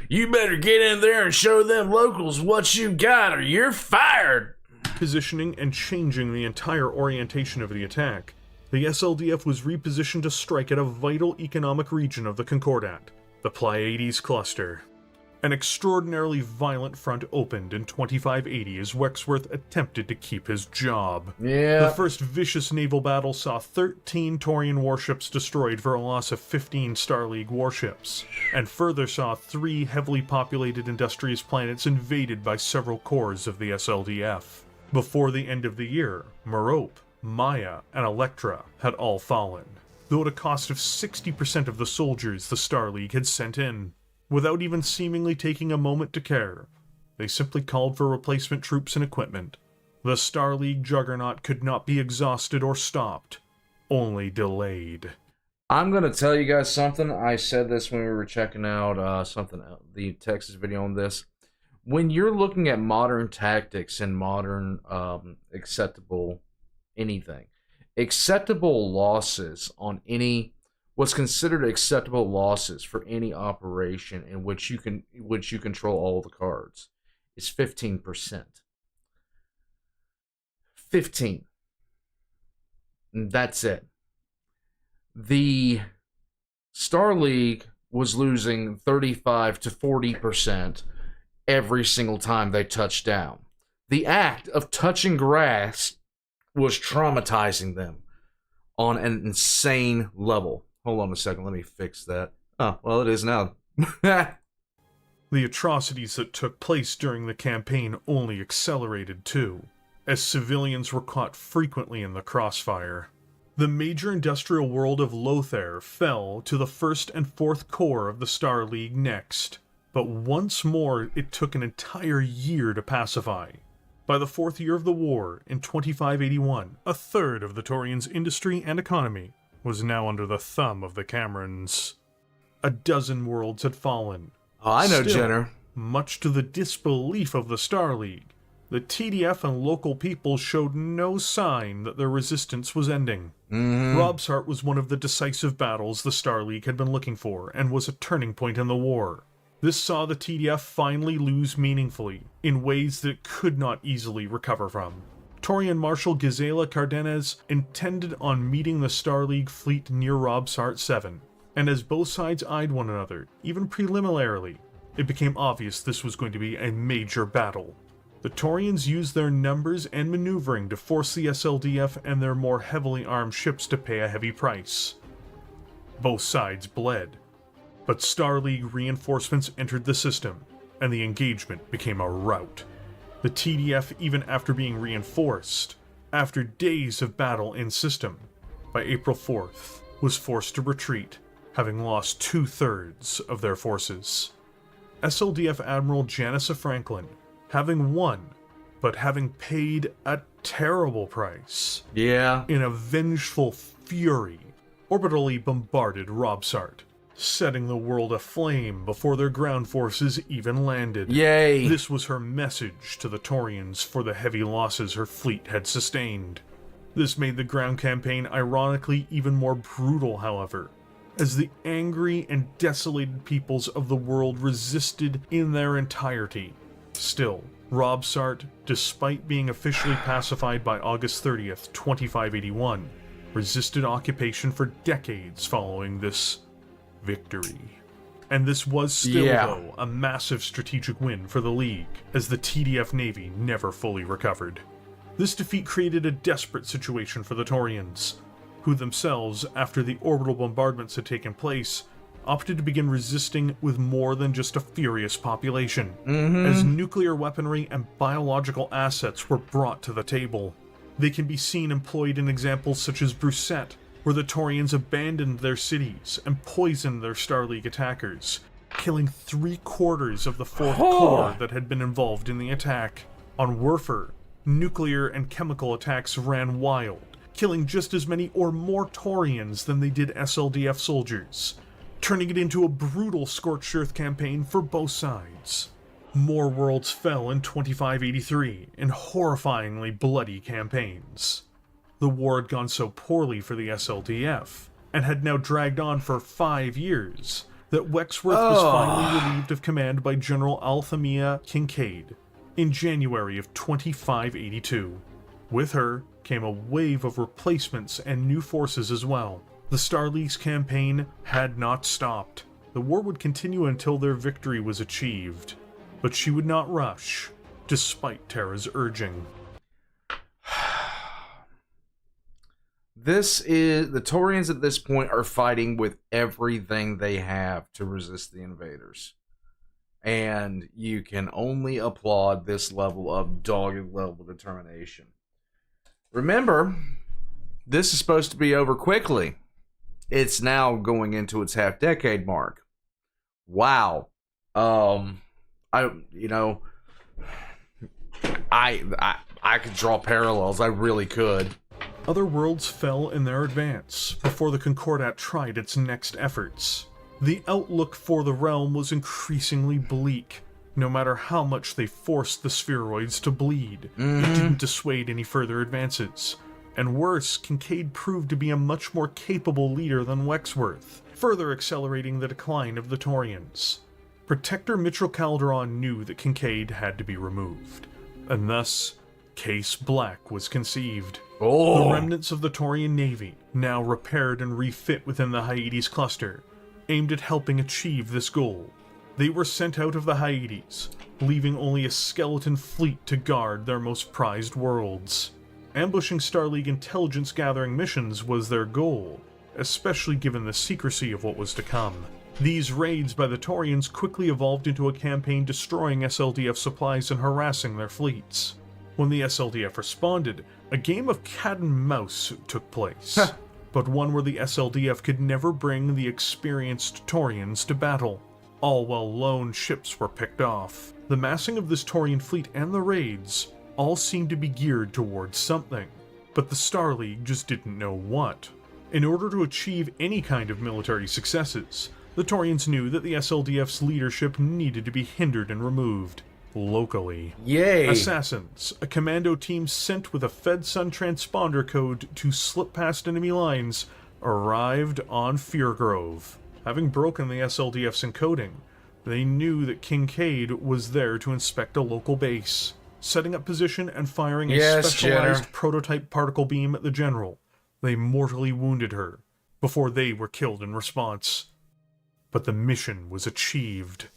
you better get in there and show them locals what you got or you're fired. Positioning and changing the entire orientation of the attack, the SLDF was repositioned to strike at a vital economic region of the Concordat, the Pleiades Cluster. An extraordinarily violent front opened in 2580 as Wexworth attempted to keep his job. The first vicious naval battle saw 13 Taurian warships destroyed for a loss of 15 Star League warships, and further saw 3 heavily populated industrious planets invaded by several corps of the SLDF. Before the end of the year, Merope, Maya, and Electra had all fallen, though at a cost of 60% of the soldiers the Star League had sent in. Without even seemingly taking a moment to care, they simply called for replacement troops and equipment. The Star League juggernaut could not be exhausted or stopped, only delayed. I'm gonna tell you guys something. I said this when we were checking out the Texas video on this. When you're looking at modern tactics and modern acceptable losses on any what's considered acceptable losses for any operation in which you control all the cards is 15%. 15. And that's it. The Star League was losing 35 to 40% every single time they touched down. The act of touching grass was traumatizing them. on an insane level. Hold on a second, let me fix that. Oh, well, it is now. The atrocities that took place during the campaign only accelerated too, as civilians were caught frequently in the crossfire. The major industrial world of Lothair fell to the 1st and 4th Corps of the Star League next, but once more it took an entire year to pacify. By the 4th year of the war, in 2581, a third of the Taurians' industry and economy was now under the thumb of the Camerons. A dozen worlds had fallen. Oh, I know, Still, Jenner. much to the disbelief of the Star League, the TDF and local people showed no sign that their resistance was ending. Robsart was one of the decisive battles the Star League had been looking for, and was a turning point in the war. This saw the TDF finally lose meaningfully, in ways that it could not easily recover from. Taurian Marshal Gisela Cardenas intended on meeting the Star League fleet near Robsart 7, and as both sides eyed one another, even preliminarily, it became obvious this was going to be a major battle. The Taurians used their numbers and maneuvering to force the SLDF and their more heavily armed ships to pay a heavy price. Both sides bled, but Star League reinforcements entered the system, and the engagement became a rout. The TDF, even after being reinforced, after days of battle in system, by April 4th, was forced to retreat, having lost 2/3 of their forces. SLDF Admiral Janissa Franklin, having won, but having paid a terrible price, Yeah. in a vengeful fury, orbitally bombarded Robsart, setting the world aflame before their ground forces even landed. Yay. This was her message to the Taurians for the heavy losses her fleet had sustained. This made the ground campaign ironically even more brutal, however, as the angry and desolated peoples of the world resisted in their entirety. Still, Robsart, despite being officially pacified by August 30th, 2581, resisted occupation for decades following this victory. And this was still, though, a massive strategic win for the League, as the TDF Navy never fully recovered. This defeat created a desperate situation for the Taurians, who themselves, after the orbital bombardments had taken place, opted to begin resisting with more than just a furious population, as nuclear weaponry and biological assets were brought to the table. They can be seen employed in examples such as Brusset, where the Taurians abandoned their cities and poisoned their Star League attackers, killing 3/4 of the 4th Corps that had been involved in the attack. On Werfer, nuclear and chemical attacks ran wild, killing just as many or more Taurians than they did SLDF soldiers, turning it into a brutal scorched earth campaign for both sides. More worlds fell in 2583 in horrifyingly bloody campaigns. The war had gone so poorly for the SLDF, and had now dragged on for 5 years, that Wexworth was finally relieved of command by General Althemia Kincaid in January of 2582. With her came a wave of replacements and new forces as well. The Star League's campaign had not stopped. The war would continue until their victory was achieved, but she would not rush, despite Terra's urging. This is the Taurians at this point are fighting with everything they have to resist the invaders. And you can only applaud this level of dogged level determination. Remember, this is supposed to be over quickly. It's now going into its half-decade mark. Wow. I could draw parallels. I really could. Other worlds fell in their advance before the Concordat tried its next efforts. The outlook for the realm was increasingly bleak. No matter how much they forced the spheroids to bleed, it didn't dissuade any further advances. And worse, Kincaid proved to be a much more capable leader than Wexworth, further accelerating the decline of the Taurians. Protector Mitchell Calderon knew that Kincaid had to be removed, and thus, Case Black was conceived. The remnants of the Taurian Navy, now repaired and refit within the Hyades cluster, aimed at helping achieve this goal. They were sent out of the Hyades, leaving only a skeleton fleet to guard their most prized worlds. Ambushing Starleague intelligence-gathering missions was their goal, especially given the secrecy of what was to come. These raids by the Taurians quickly evolved into a campaign destroying SLDF supplies and harassing their fleets. When the SLDF responded, a game of cat and mouse took place, but one where the SLDF could never bring the experienced Taurians to battle, all while lone ships were picked off. The massing of this Taurian fleet and the raids all seemed to be geared towards something, but the Starleague just didn't know what. In order to achieve any kind of military successes, the Taurians knew that the SLDF's leadership needed to be hindered and removed locally. Yay! Assassins, a commando team sent with a FedSun transponder code to slip past enemy lines, arrived on Feargrove. Having broken the SLDF's encoding, they knew that Kincaid was there to inspect a local base, setting up position and firing a specialized prototype particle beam at the general. They mortally wounded her before they were killed in response. But the mission was achieved.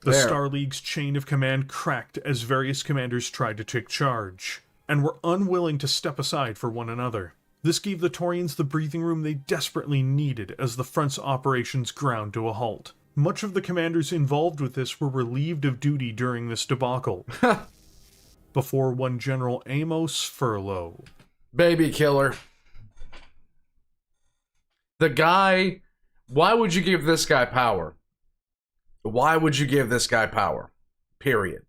The Starleague's chain of command cracked as various commanders tried to take charge, and were unwilling to step aside for one another. This gave the Taurians the breathing room they desperately needed as the front's operations ground to a halt. Much of the commanders involved with this were relieved of duty during this debacle. Before one General Amos Furlow. Baby killer. The guy... Why would you give this guy power? Why would you give this guy power? Period.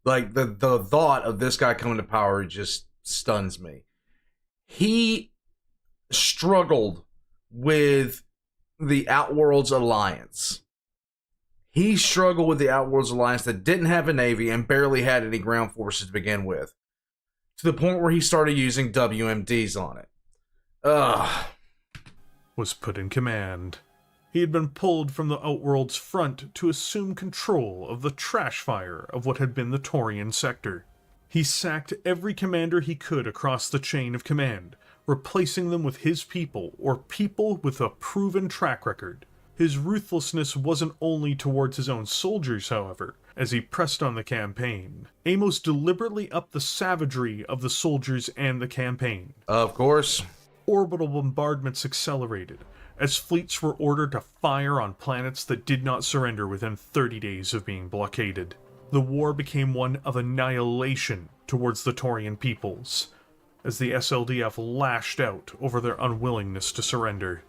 Like, the thought of this guy coming to power just stuns me. He struggled with the Outworlds Alliance. He struggled with the Outworlds Alliance that didn't have a navy and barely had any ground forces to begin with. To the point where he started using WMDs on it. Ugh. Was put in command. He had been pulled from the Outworld's front to assume control of the trash fire of what had been the Taurian sector. He sacked every commander he could across the chain of command, replacing them with his people, or people with a proven track record. His ruthlessness wasn't only towards his own soldiers, however. As he pressed on the campaign, Amos deliberately upped the savagery of the soldiers and the campaign. Of course. Orbital bombardments accelerated, as fleets were ordered to fire on planets that did not surrender within 30 days of being blockaded. The war became one of annihilation towards the Taurian peoples, as the SLDF lashed out over their unwillingness to surrender.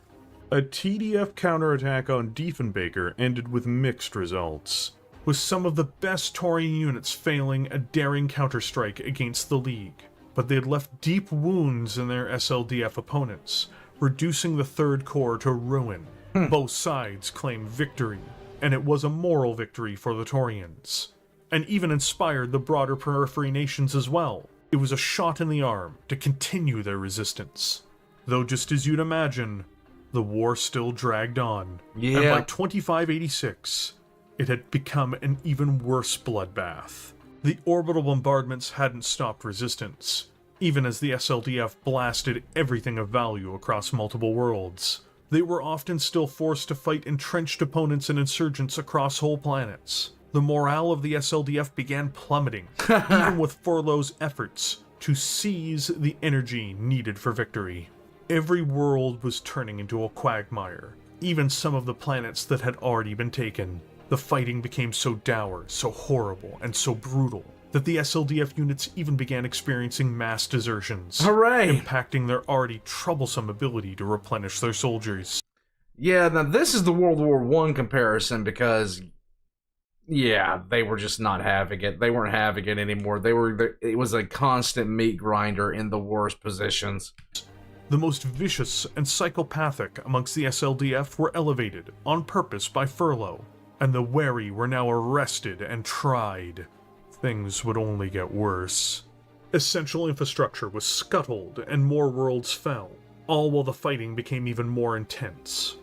A TDF counterattack on Diefenbaker ended with mixed results, with some of the best Taurian units failing a daring counterstrike against the League. But they had left deep wounds in their SLDF opponents, reducing the Third Corps to ruin. Both sides claimed victory, and it was a moral victory for the Taurians, and even inspired the broader periphery nations as well. It was a shot in the arm to continue their resistance. Though just as you'd imagine, the war still dragged on, and by 2586, it had become an even worse bloodbath. The orbital bombardments hadn't stopped resistance, even as the SLDF blasted everything of value across multiple worlds. They were often still forced to fight entrenched opponents and insurgents across whole planets. The morale of the SLDF began plummeting, even with Furlow's efforts to seize the energy needed for victory. Every world was turning into a quagmire, even some of the planets that had already been taken. The fighting became so dour, so horrible, and so brutal that the SLDF units even began experiencing mass desertions. Hooray! Impacting their already troublesome ability to replenish their soldiers. Yeah, now this is the World War I comparison because, yeah, they were just not having it. They weren't having it anymore. It was a constant meat grinder in the worst positions. The most vicious and psychopathic amongst the SLDF were elevated on purpose by Furlow, and the wary were now arrested and tried. Things would only get worse. Essential infrastructure was scuttled and more worlds fell, all while the fighting became even more intense.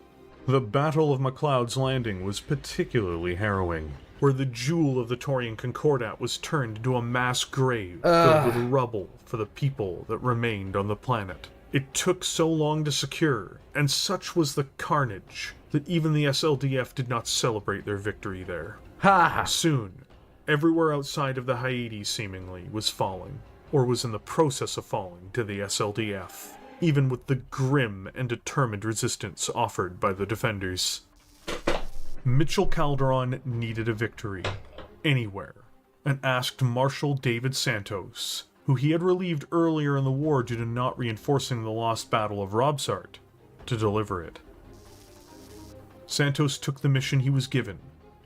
The Battle of McLeod's Landing was particularly harrowing, where the jewel of the Taurian Concordat was turned into a mass grave filled with rubble for the people that remained on the planet. It took so long to secure, and such was the carnage, that even the SLDF did not celebrate their victory there. Ha! Soon, everywhere outside of the Hyades seemingly was falling. or was in the process of falling to the SLDF, even with the grim and determined resistance offered by the defenders. Mitchell Calderon needed a victory, anywhere, and asked Marshal David Santos, who he had relieved earlier in the war due to not reinforcing the lost Battle of Robsart, to deliver it. Santos took the mission he was given,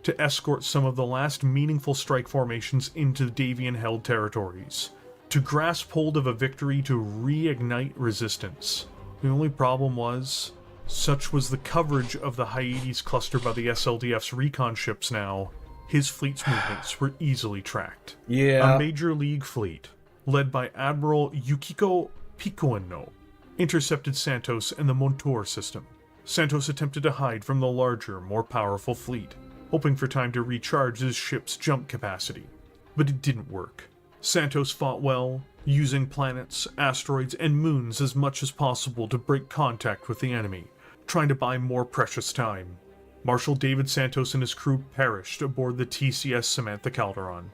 to escort some of the last meaningful strike formations into Davian-held territories, to grasp hold of a victory to reignite resistance. The only problem was, such was the coverage of the Hyades cluster by the SLDF's recon ships now, his fleet's movements were easily tracked. Yeah. A major league fleet, led by Admiral Yukiko Pikuano, intercepted Santos and the Montour system. Santos attempted to hide from the larger, more powerful fleet, hoping for time to recharge his ship's jump capacity. But it didn't work. Santos fought well, using planets, asteroids, and moons as much as possible to break contact with the enemy, trying to buy more precious time. Marshal David Santos and his crew perished aboard the TCS Samantha Calderon,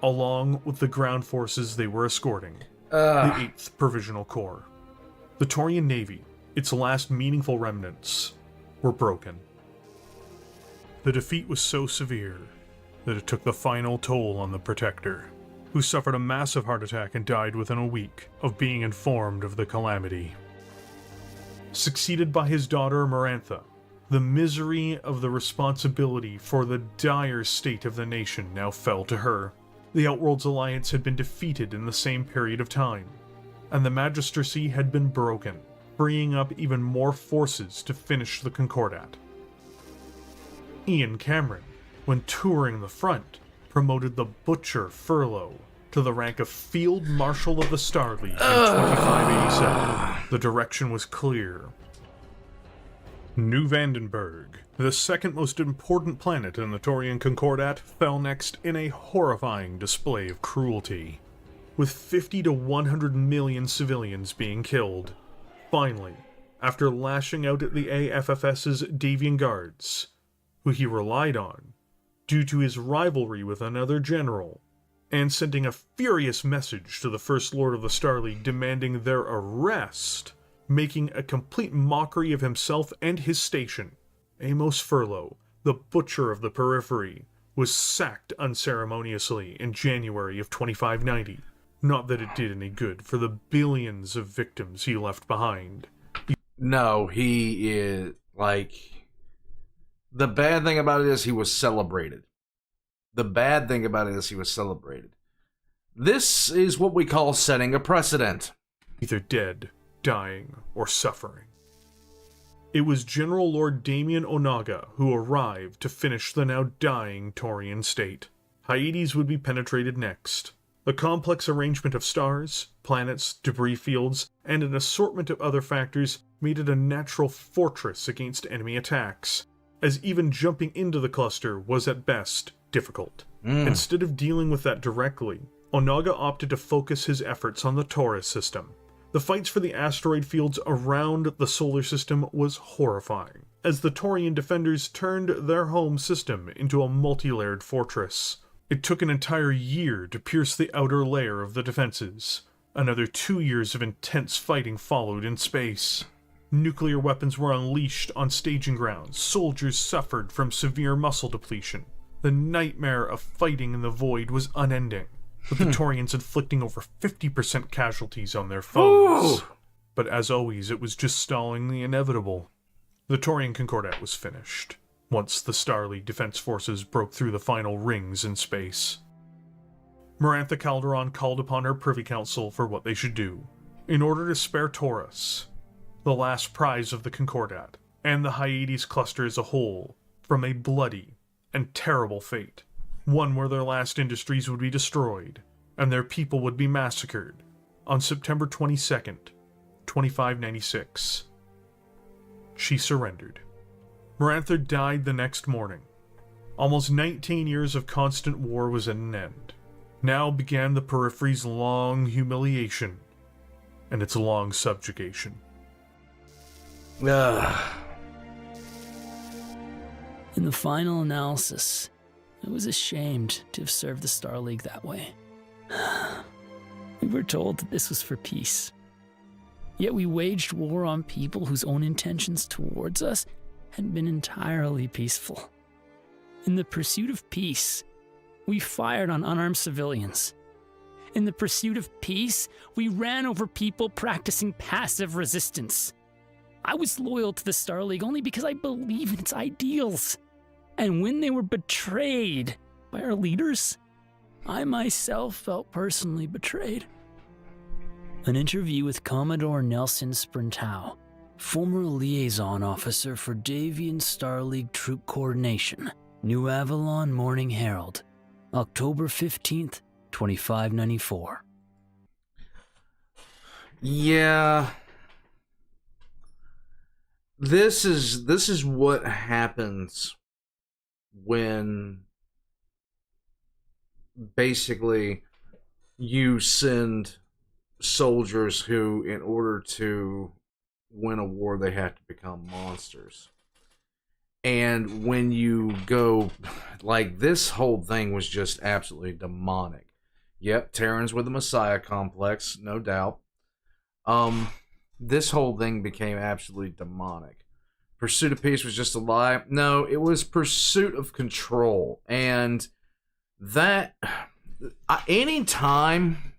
along with the ground forces they were escorting, the 8th Provisional Corps. The Taurian Navy, its last meaningful remnants, were broken. The defeat was so severe that it took the final toll on the Protector, who suffered a massive heart attack and died within a week of being informed of the calamity. Succeeded by his daughter Marantha, the misery of the responsibility for the dire state of the nation now fell to her. The Outworld's alliance had been defeated in the same period of time, and the Magistracy had been broken, freeing up even more forces to finish the Concordat. Ian Cameron, when touring the front, promoted the Butcher Furlough to the rank of Field Marshal of the Star League in 2587. The direction was clear. New Vandenberg, the second most important planet in the Taurian Concordat, fell next in a horrifying display of cruelty, with 50 to 100 million civilians being killed. Finally, after lashing out at the AFFS's Davian Guards, who he relied on due to his rivalry with another general, and sending a furious message to the First Lord of the Star League demanding their arrest, making a complete mockery of himself and his station, Amos Furlough, the Butcher of the Periphery, was sacked unceremoniously in January of 2590. Not that it did any good for the billions of victims he left behind. No, he is, like... The bad thing about it is he was celebrated. This is what we call setting a precedent. Either dead, dying, or suffering. It was General Lord Damien Onaga who arrived to finish the now dying Taurian state. Hyades would be penetrated next. A complex arrangement of stars, planets, debris fields, and an assortment of other factors made it a natural fortress against enemy attacks, as even jumping into the cluster was at best difficult. Instead of dealing with that directly, Onaga opted to focus his efforts on the Taurus system. The fights for the asteroid fields around the solar system was horrifying, as the Taurian defenders turned their home system into a multi-layered fortress. It took an entire year to pierce the outer layer of the defenses. Another 2 years of intense fighting followed in space. Nuclear weapons were unleashed on staging grounds. Soldiers suffered from severe muscle depletion. The nightmare of fighting in the void was unending, with the Taurians inflicting over 50% casualties on their foes. Ooh. But as always, it was just stalling the inevitable. The Taurian Concordat was finished, once the Star League Defense Forces broke through the final rings in space. Marantha Calderon called upon her Privy Council for what they should do, in order to spare Taurus, the last prize of the Concordat, and the Hyades cluster as a whole, from a bloody and terrible fate. One where their last industries would be destroyed, and their people would be massacred, on September 22nd, 2596. She surrendered. Marantha died the next morning. Almost 19 years of constant war was at an end. Now began the Periphery's long humiliation, and its long subjugation. In the final analysis, I was ashamed to have served the Star League that way. I were told that this was for peace. Yet we waged war on people whose own intentions towards us had been entirely peaceful. In the pursuit of peace, we fired on unarmed civilians. In the pursuit of peace, we ran over people practicing passive resistance. I was loyal to the Star League only because I believe in its ideals. And when they were betrayed by our leaders, I myself felt personally betrayed. An interview with Commodore Nelson Sprintow, former liaison officer for Davian Star League Troop Coordination, New Avalon Morning Herald, October 15th, 2594. Yeah. This is what happens when basically you send soldiers who, in order to win a war, they have to become monsters. And when you go, like, this whole thing was just absolutely demonic. Yep, Terrans with the Messiah complex, no doubt. This whole thing became absolutely demonic. Pursuit of peace was just a lie. No, it was pursuit of control. And that, anytime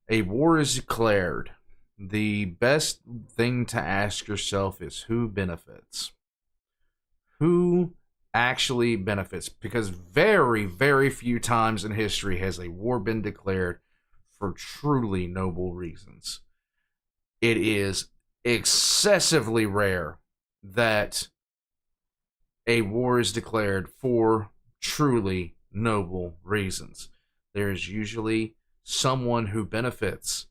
a war is declared, the best thing to ask yourself is who benefits? Who actually benefits? Because very, very few times in history has a war been declared for truly noble reasons. It is excessively rare that a war is declared for truly noble reasons. There is usually someone who benefits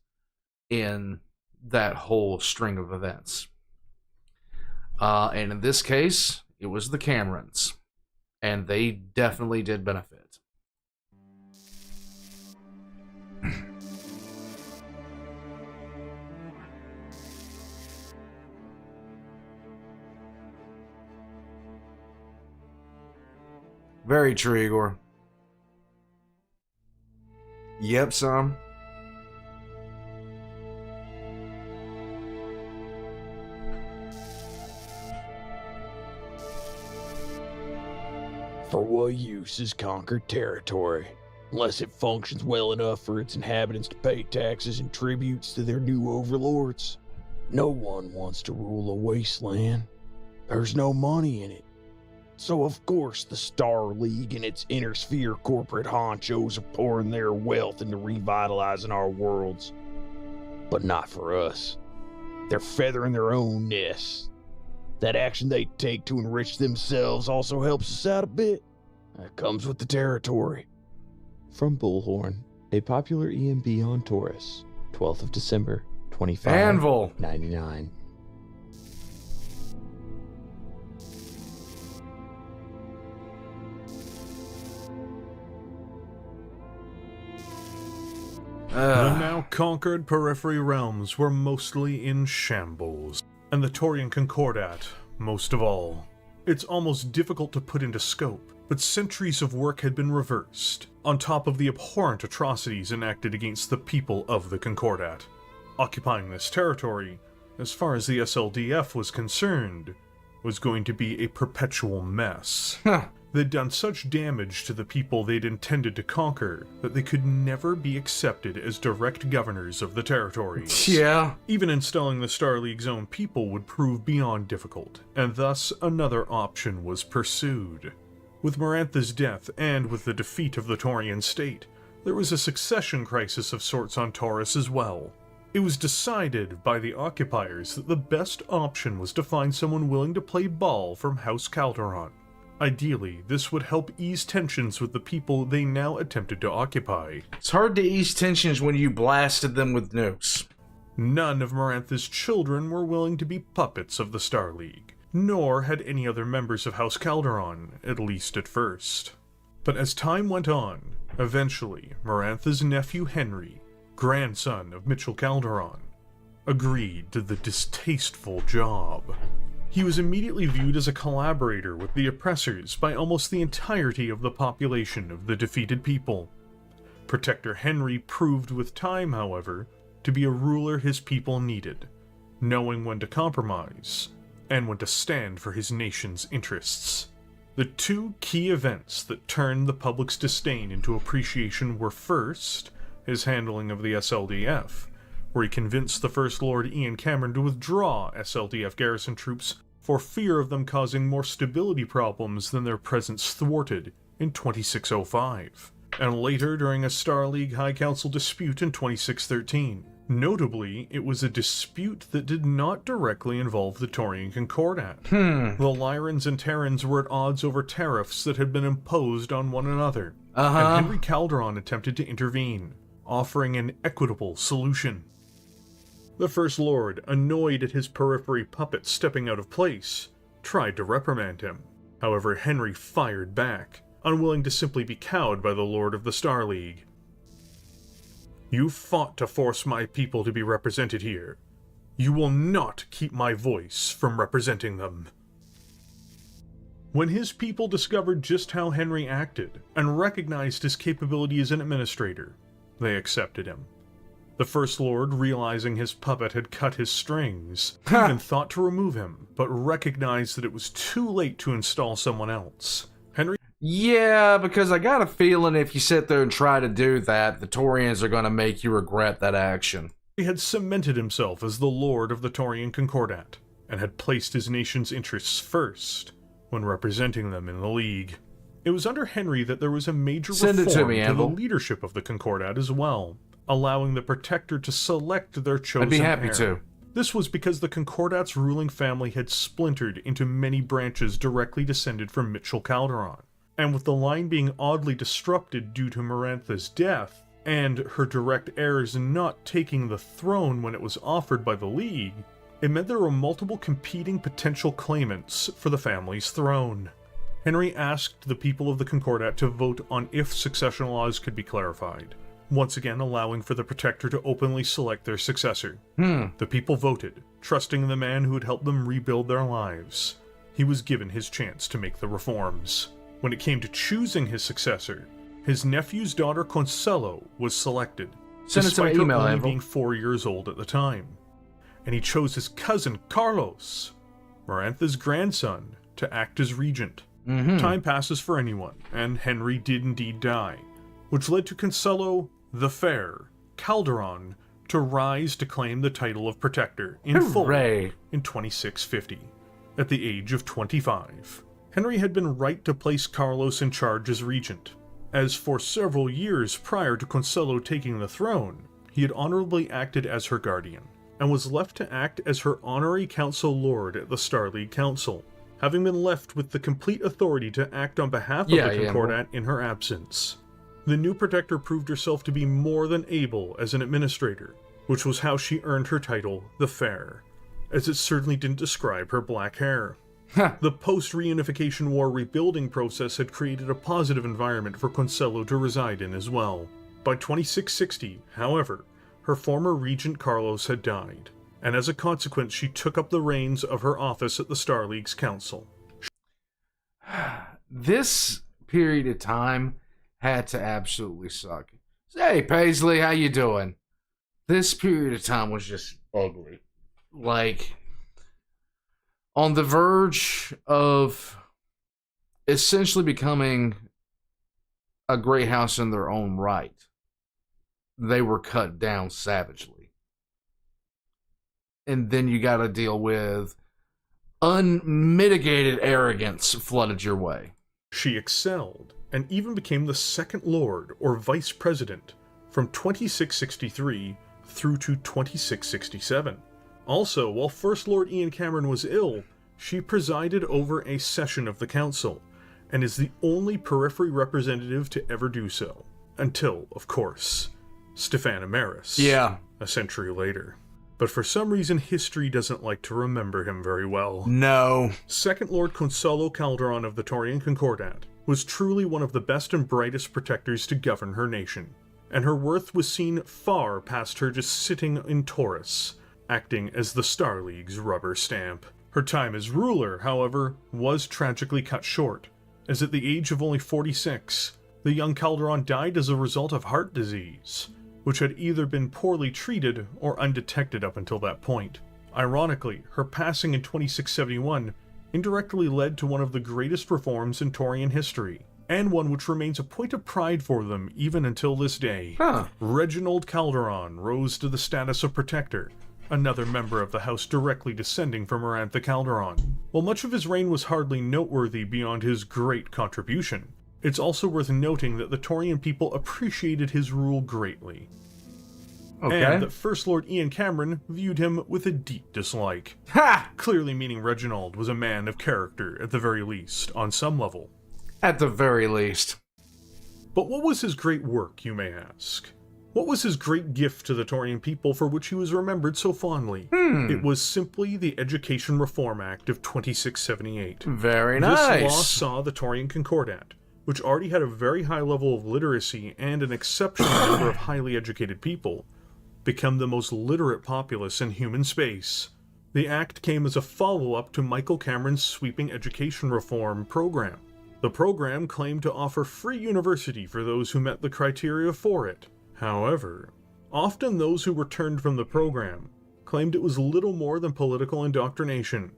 in that whole string of events. And in this case, it was the Camerons. And they definitely did benefit. Very true, Igor. Yep, Sam. For what use is conquered territory, unless it functions well enough for its inhabitants to pay taxes and tributes to their new overlords? No one wants to rule a wasteland. There's no money in it. So of course the Star League and its inner sphere corporate honchos are pouring their wealth into revitalizing our worlds. But not for us. They're feathering their own nests. That action they take to enrich themselves also helps us out a bit. That comes with the territory. From Bullhorn, a popular EMB on Taurus, 12th of December, Anvil 2599. The now conquered periphery realms were mostly in shambles, and the Taurian Concordat most of all. It's almost difficult to put into scope, but centuries of work had been reversed, on top of the abhorrent atrocities enacted against the people of the Concordat. Occupying this territory, as far as the SLDF was concerned, was going to be a perpetual mess. They'd done such damage to the people they'd intended to conquer that they could never be accepted as direct governors of the territories. Yeah. Even installing the Star League's own people would prove beyond difficult, and thus another option was pursued. With Marantha's death and with the defeat of the Taurian state, there was a succession crisis of sorts on Taurus as well. It was decided by the occupiers that the best option was to find someone willing to play ball from House Calderon. Ideally, this would help ease tensions with the people they now attempted to occupy. It's hard to ease tensions when you blasted them with nukes. None of Marantha's children were willing to be puppets of the Star League, nor had any other members of House Calderon, at least at first. But as time went on, eventually Marantha's nephew Henry, grandson of Mitchell Calderon, agreed to the distasteful job. He was immediately viewed as a collaborator with the oppressors by almost the entirety of the population of the defeated people. Protector Henry proved with time, however, to be a ruler his people needed, knowing when to compromise and when to stand for his nation's interests. The two key events that turned the public's disdain into appreciation were first, his handling of the SLDF, where he convinced the First Lord Ian Cameron to withdraw SLDF garrison troops for fear of them causing more stability problems than their presence thwarted in 2605, and later during a Star League High Council dispute in 2613. Notably, it was a dispute that did not directly involve the Taurian Concordat. The Lyrans and Terrans were at odds over tariffs that had been imposed on one another, and Henry Calderon attempted to intervene, offering an equitable solution. The First Lord, annoyed at his periphery puppet stepping out of place, tried to reprimand him. However, Henry fired back, unwilling to simply be cowed by the Lord of the Star League. "You fought to force my people to be represented here. You will not keep my voice from representing them." When his people discovered just how Henry acted and recognized his capability as an administrator, they accepted him. The First Lord, realizing his puppet had cut his strings, even thought to remove him, but recognized that it was too late to install someone else. Henry Yeah, because I got a feeling if you sit there and try to do that, the Taurians are going to make you regret that action. had cemented himself as the Lord of the Taurian Concordat, and had placed his nation's interests first when representing them in the League. It was under Henry that there was a major reform to the leadership of the Concordat as well, allowing the Protector to select their chosen I'd be happy heir. to. This was because the Concordat's ruling family had splintered into many branches directly descended from Mitchell Calderon, and with the line being oddly disrupted due to Marantha's death, and her direct heirs not taking the throne when it was offered by the League, it meant there were multiple competing potential claimants for the family's throne. Henry asked the people of the Concordat to vote on if succession laws could be clarified, once again allowing for the Protector to openly select their successor. The people voted, trusting the man who had helped them rebuild their lives. He was given his chance to make the reforms. When it came to choosing his successor, his nephew's daughter Consuelo was selected, despite her only being 4 years old at the time. And he chose his cousin Carlos, Marantha's grandson, to act as regent. Time passes for anyone, and Henry did indeed die, which led to Consuelo the Fair, Calderon, to rise to claim the title of Protector in full in 2650, at the age of 25. Henry had been right to place Carlos in charge as regent, as for several years prior to Consuelo taking the throne, he had honorably acted as her guardian, and was left to act as her honorary council lord at the Star League Council, having been left with the complete authority to act on behalf of the Concordat in her absence. The new Protector proved herself to be more than able as an administrator, which was how she earned her title, the Fair, as it certainly didn't describe her black hair. The post-reunification war rebuilding process had created a positive environment for Consuelo to reside in as well. By 2660, however, her former regent Carlos had died, and as a consequence she took up the reins of her office at the Star League's council. This period of time had to absolutely suck. Hey, Paisley, how you doing? This period of time was just ugly. Like, on the verge of essentially becoming a great house in their own right, they were cut down savagely. And then you got to deal with unmitigated arrogance flooded your way. She excelled, and even became the second lord or vice president from 2663 through to 2667. Also, while First Lord Ian Cameron was ill, she presided over a session of the council, and is the only periphery representative to ever do so. Until, of course, Stefan Amaris, a century later. But for some reason, history doesn't like to remember him very well. No. Second Lord Consuelo Calderon of the Taurian Concordat was truly one of the best and brightest protectors to govern her nation, and her worth was seen far past her just sitting in Taurus, acting as the Star League's rubber stamp. Her time as ruler, however, was tragically cut short, as at the age of only 46, The young Calderon died as a result of heart disease, which had either been poorly treated or undetected up until that point. Ironically, her passing in 2671 indirectly led to one of the greatest reforms in Taurian history, and one which remains a point of pride for them even until this day. Reginald Calderon rose to the status of Protector, another member of the house directly descending from Marantha Calderon. While much of his reign was hardly noteworthy beyond his great contribution, it's also worth noting that the Taurian people appreciated his rule greatly. And that First Lord Ian Cameron viewed him with a deep dislike. Clearly meaning Reginald was a man of character, at the very least, on some level. At the very least. But what was his great work, you may ask? What was his great gift to the Taurian people for which he was remembered so fondly? It was simply the Education Reform Act of 2678. Very nice. This law saw the Taurian Concordat, which already had a very high level of literacy and an exceptional number of highly educated people, become the most literate populace in human space. The act came as a follow-up to Michael Cameron's sweeping education reform program. The program claimed to offer free university for those who met the criteria for it. However, often those who returned from the program claimed it was little more than political indoctrination,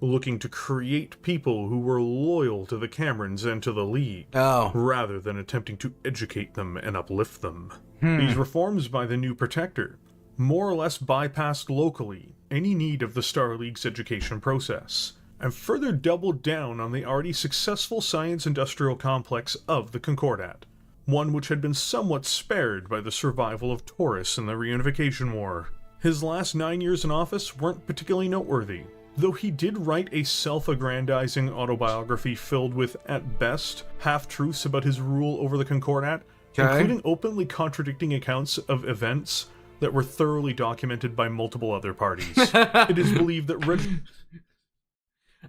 looking to create people who were loyal to the Camerons and to the League, rather than attempting to educate them and uplift them. These reforms by the new Protector more or less bypassed locally any need of the Star League's education process, and further doubled down on the already successful science-industrial complex of the Concordat, one which had been somewhat spared by the survival of Taurus in the Reunification War. His last 9 years in office weren't particularly noteworthy, though he did write a self-aggrandizing autobiography filled with, at best, half-truths about his rule over the Concordat, including openly contradicting accounts of events that were thoroughly documented by multiple other parties. It is believed that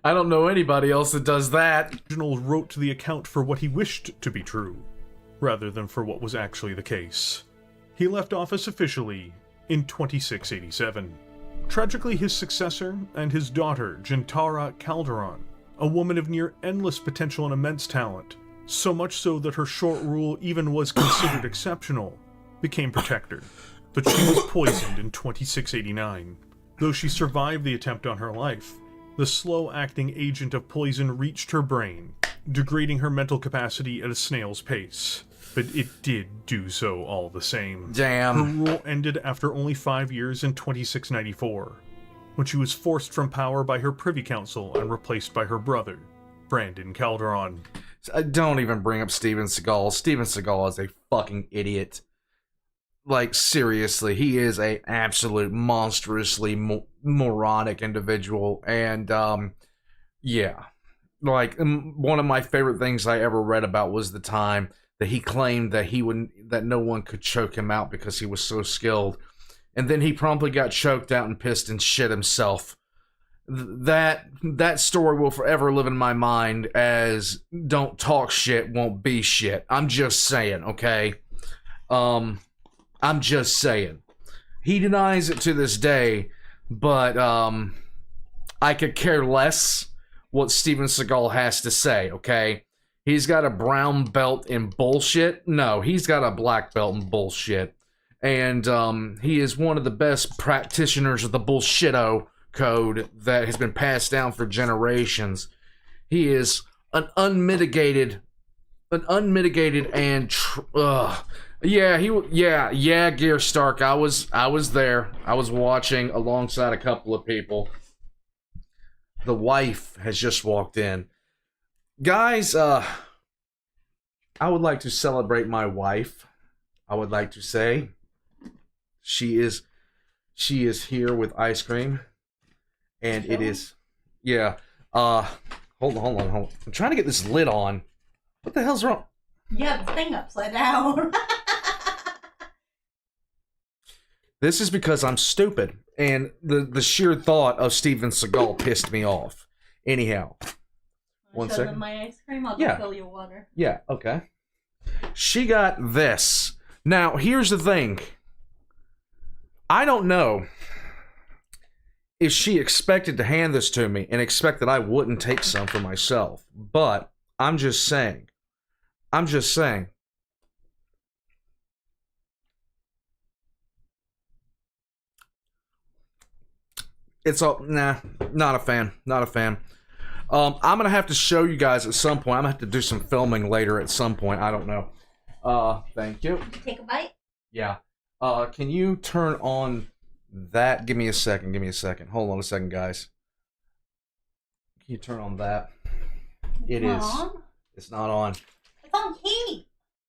I don't know anybody else that does that. Reginald wrote the account for what he wished to be true, rather than for what was actually the case. He left office officially in 2687. Tragically, his successor and his daughter, Gentara Calderon, a woman of near endless potential and immense talent, so much so that her short rule even was considered exceptional, became Protector. But she was poisoned in 2689. Though she survived the attempt on her life, the slow-acting agent of poison reached her brain, degrading her mental capacity at a snail's pace. But it did do so all the same. Damn. Her rule ended after only 5 years in 2694, when she was forced from power by her Privy Council and replaced by her brother, Brandon Calderon. Don't even bring up Steven Seagal. Steven Seagal is a fucking idiot. Like, seriously, he is a absolute monstrously moronic individual. And, yeah. Like, one of my favorite things I ever read about was the time that he claimed that that no one could choke him out because he was so skilled. And then he promptly got choked out and pissed and shit himself. That story will forever live in my mind as don't talk shit, won't be shit. I'm just saying, okay? I'm just saying. He denies it to this day, but I could care less what Steven Seagal has to say, okay? He's got a brown belt in bullshit. No, he's got a black belt in bullshit. And he is one of the best practitioners of the bullshitto code that has been passed down for generations. He is an unmitigated and Gear Stark. I was there. I was watching alongside a couple of people. The wife has just walked in. Guys, I would like to celebrate my wife. I would like to say she is here with ice cream. And it is, yeah. Hold on. I'm trying to get this lid on. What the hell's wrong? Yeah, the thing upside down. This is because I'm stupid, and the sheer thought of Steven Seagal pissed me off. Anyhow, one Show second. them my ice cream. I'll Yeah. just fill you water. Yeah, okay. She got this. Now, here's the thing. I don't know if she expected to hand this to me and expect that I wouldn't take some for myself. But I'm just saying. It's all nah, not a fan. Not a fan. I'm gonna have to show you guys at some point. I'm gonna have to do some filming later at some point. I don't know. Thank you. Take a bite. Yeah. Can you turn on that? Give me a second. Give me a second. Hold on a second, guys. Can you turn on that? It is. On? It's not on. It's on heat.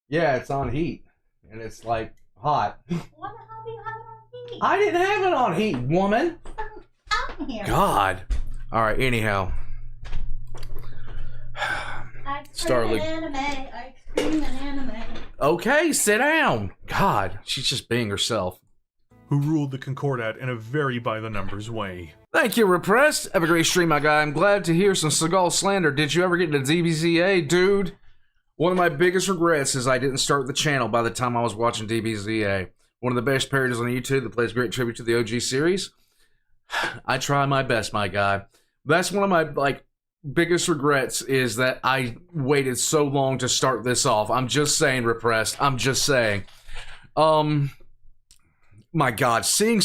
Yeah, it's on heat, and it's like hot. Why the hell do you have it on heat? I didn't have it on heat, woman. Out here. God. All right. Anyhow. Starling. Ice cream and anime. Okay, sit down. God, she's just being herself. Who ruled the Concordat in a very by-the-numbers way. Thank you, Repressed. Have a great stream, my guy. I'm glad to hear some Seagal slander. Did you ever get into DBZA, dude? One of my biggest regrets is I didn't start the channel by the time I was watching DBZA. One of the best parodies on YouTube that plays great tribute to the OG series. I try my best, my guy. That's one of my, biggest regrets is that I waited so long to start this off. I'm just saying, Repressed. I'm just saying. My God, seeing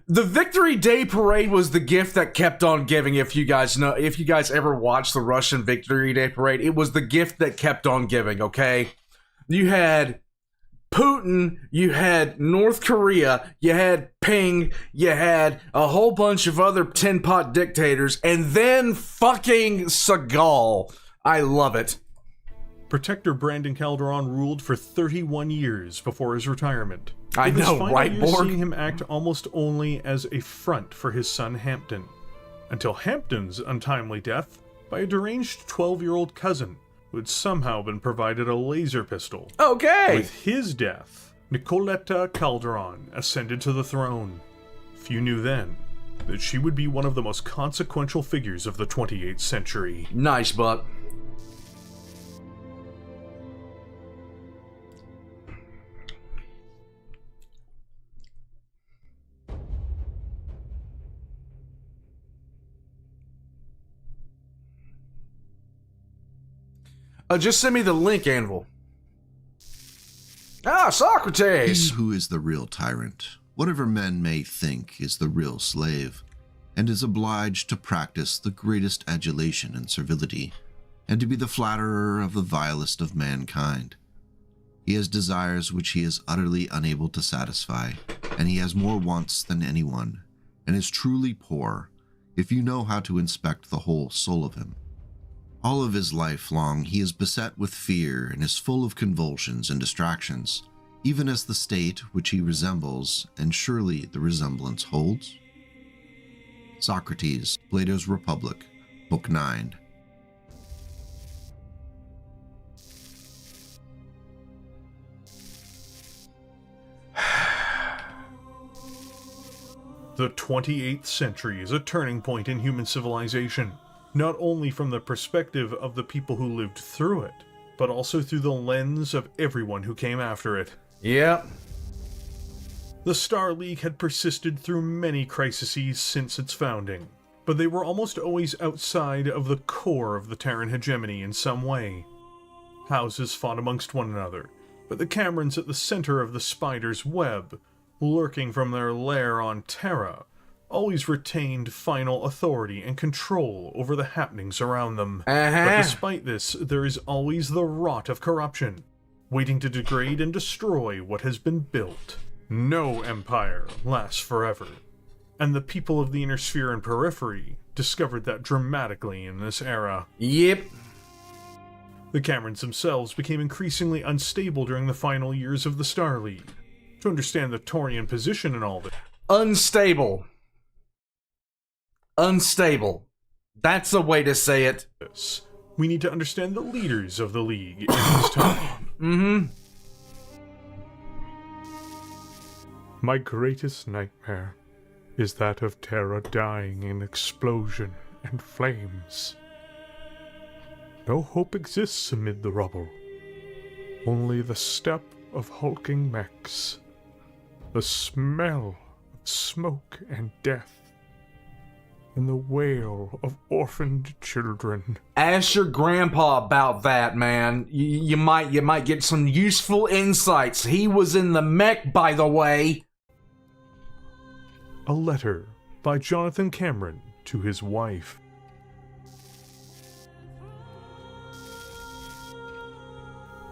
the Victory Day Parade was the gift that kept on giving. If you guys ever watched the Russian Victory Day Parade, it was the gift that kept on giving. Okay, you had Putin, you had North Korea, you had Ping, you had a whole bunch of other tin pot dictators, and then fucking Seagal. I love it. Protector Brandon Calderon ruled for 31 years before his retirement. I With his know, final right, years Borg? seeing him act almost only as a front for his son Hampton, until Hampton's untimely death by a deranged 12-year-old cousin who had somehow been provided a laser pistol. Okay. With his death, Nicoletta Calderon ascended to the throne. Few knew then that she would be one of the most consequential figures of the 28th century. Nice, Buck. Just send me the link, Anvil. Ah, Socrates! He who is the real tyrant, whatever men may think, is the real slave, and is obliged to practice the greatest adulation and servility, and to be the flatterer of the vilest of mankind. He has desires which he is utterly unable to satisfy, and he has more wants than anyone, and is truly poor, if you know how to inspect the whole soul of him. All of his life long he is beset with fear and is full of convulsions and distractions, even as the state which he resembles, and surely the resemblance holds. Socrates, Plato's Republic, Book 9. The 28th century is a turning point in human civilization, not only from the perspective of the people who lived through it, but also through the lens of everyone who came after it. Yep. The Star League had persisted through many crises since its founding, but they were almost always outside of the core of the Terran hegemony in some way. Houses fought amongst one another, but the Camerons at the center of the spider's web, lurking from their lair on Terra, always retained final authority and control over the happenings around them. But despite this, there is always the rot of corruption, waiting to degrade and destroy what has been built. No empire lasts forever, and the people of the Inner Sphere and Periphery discovered that dramatically in this era. Yep. The Camerons themselves became increasingly unstable during the final years of the Star League. To understand the Taurian position in all this, Unstable. Unstable. That's a way to say it. we need to understand the leaders of the League in this time. Mm-hmm. My greatest nightmare is that of Terra dying in explosion and flames. No hope exists amid the rubble. Only the step of hulking mechs. The smell of smoke and death. And the wail of orphaned children. Ask your grandpa about that, man. You might get some useful insights. He was in the mech, by the way. A letter by Jonathan Cameron to his wife.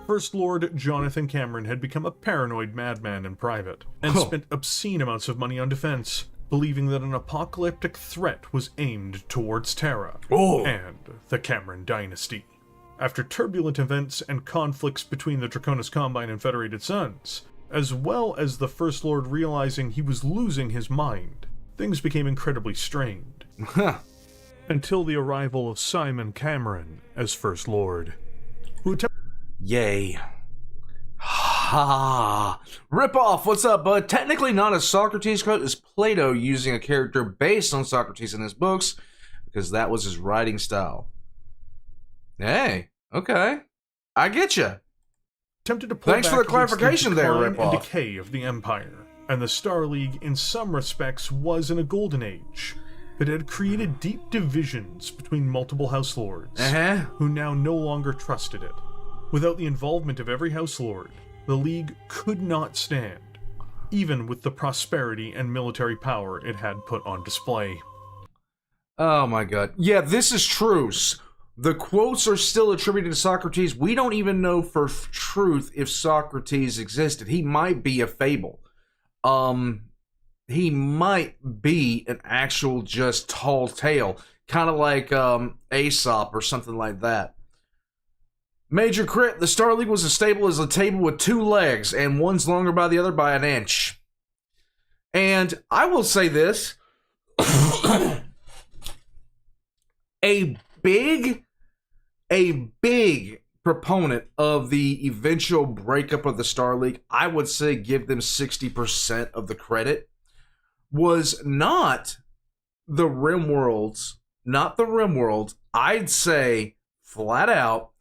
First Lord Jonathan Cameron had become a paranoid madman in private, and spent obscene amounts of money on defense, believing that an apocalyptic threat was aimed towards Terra and the Cameron dynasty. After turbulent events and conflicts between the Draconis Combine and Federated Sons, as well as the First Lord realizing he was losing his mind, things became incredibly strained. Until the arrival of Simon Cameron as First Lord, who attempted... Yay. Ha! Rip off, what's up, bud? Technically not a Socrates quote, is Plato using a character based on Socrates in his books, because that was his writing style. Hey, okay. I get you. Attempted to pull Thanks for back the clarification against the there, decline Rip and off. decay of the Empire, and the Star League in some respects was in a golden age, but it had created deep divisions between multiple House Lords, who now no longer trusted it. Without the involvement of every House Lord, the League could not stand, even with the prosperity and military power it had put on display. Oh my god. Yeah, this is true. The quotes are still attributed to Socrates. We don't even know for truth if Socrates existed. He might be a fable. He might be an actual just tall tale. Kind of like Aesop or something like that. Major Crit, the Star League was as stable as a table with two legs, and one's longer by the other by an inch. And I will say this. A big proponent of the eventual breakup of the Star League, I would say give them 60% of the credit, was not the Rimworlds, I'd say flat out,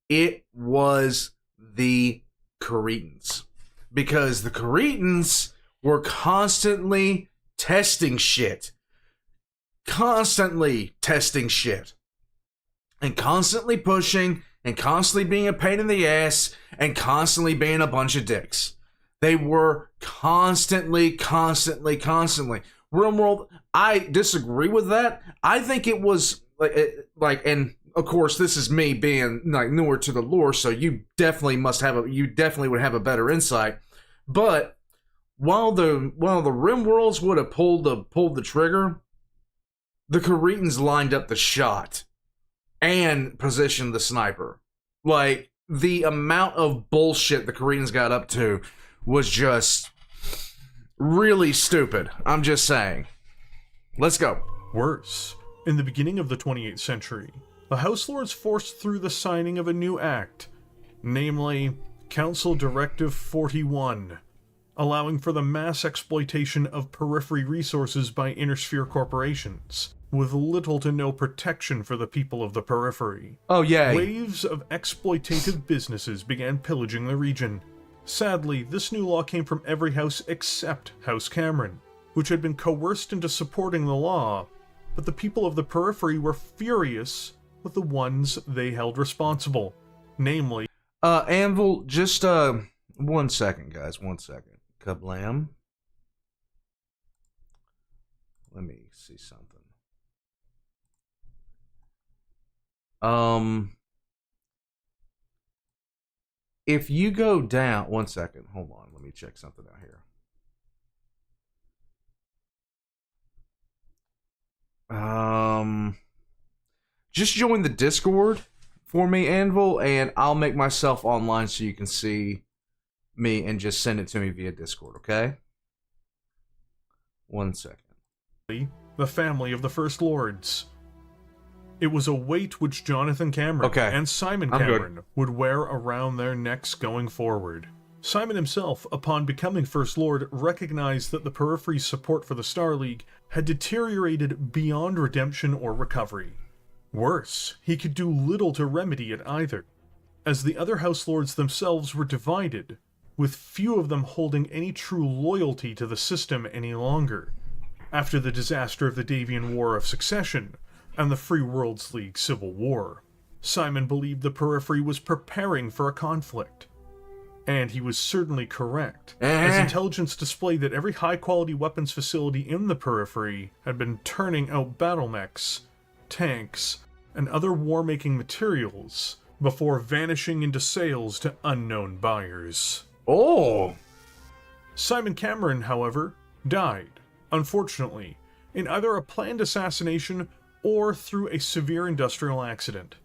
it was the Caretans. Because the Caretans were constantly testing shit. And constantly pushing, and constantly being a pain in the ass, and constantly being a bunch of dicks. They were constantly. RimWorld, I disagree with that. I think it was like, and of course, this is me being like newer to the lore, so you definitely would have a better insight. But while the RimWorlds would have pulled the trigger, the Caretans lined up the shot and positioned the sniper. Like, the amount of bullshit the Caretans got up to was just really stupid. I'm just saying. Let's go. Worse, in the beginning of the 28th century, the House Lords forced through the signing of a new act, namely Council Directive 41, allowing for the mass exploitation of periphery resources by intersphere corporations, with little to no protection for the people of the periphery. Oh, yay. Waves of exploitative businesses began pillaging the region. Sadly, this new law came from every house except House Cameron, which had been coerced into supporting the law, but the people of the periphery were furious with the ones they held responsible, namely... Anvil, just, 1 second, guys, 1 second. Kablam. Let me see something. If you go down, 1 second, hold on, let me check something out here. Just join the Discord for me, Anvil, and I'll make myself online so you can see me and just send it to me via Discord, okay? 1 second. The family of the First Lords. It was a weight which Jonathan Cameron and Simon Cameron would wear around their necks going forward. Simon himself, upon becoming First Lord, recognized that the periphery's support for the Star League had deteriorated beyond redemption or recovery. Worse, he could do little to remedy it either, as the other House Lords themselves were divided, with few of them holding any true loyalty to the system any longer, after the disaster of the Davian War of Succession and the Free Worlds League Civil War. Simon believed the periphery was preparing for a conflict. And he was certainly correct, as intelligence displayed that every high-quality weapons facility in the periphery had been turning out battle mechs, tanks, and other war-making materials before vanishing into sales to unknown buyers. Oh! Simon Cameron, however, died, unfortunately, in either a planned assassination or through a severe industrial accident.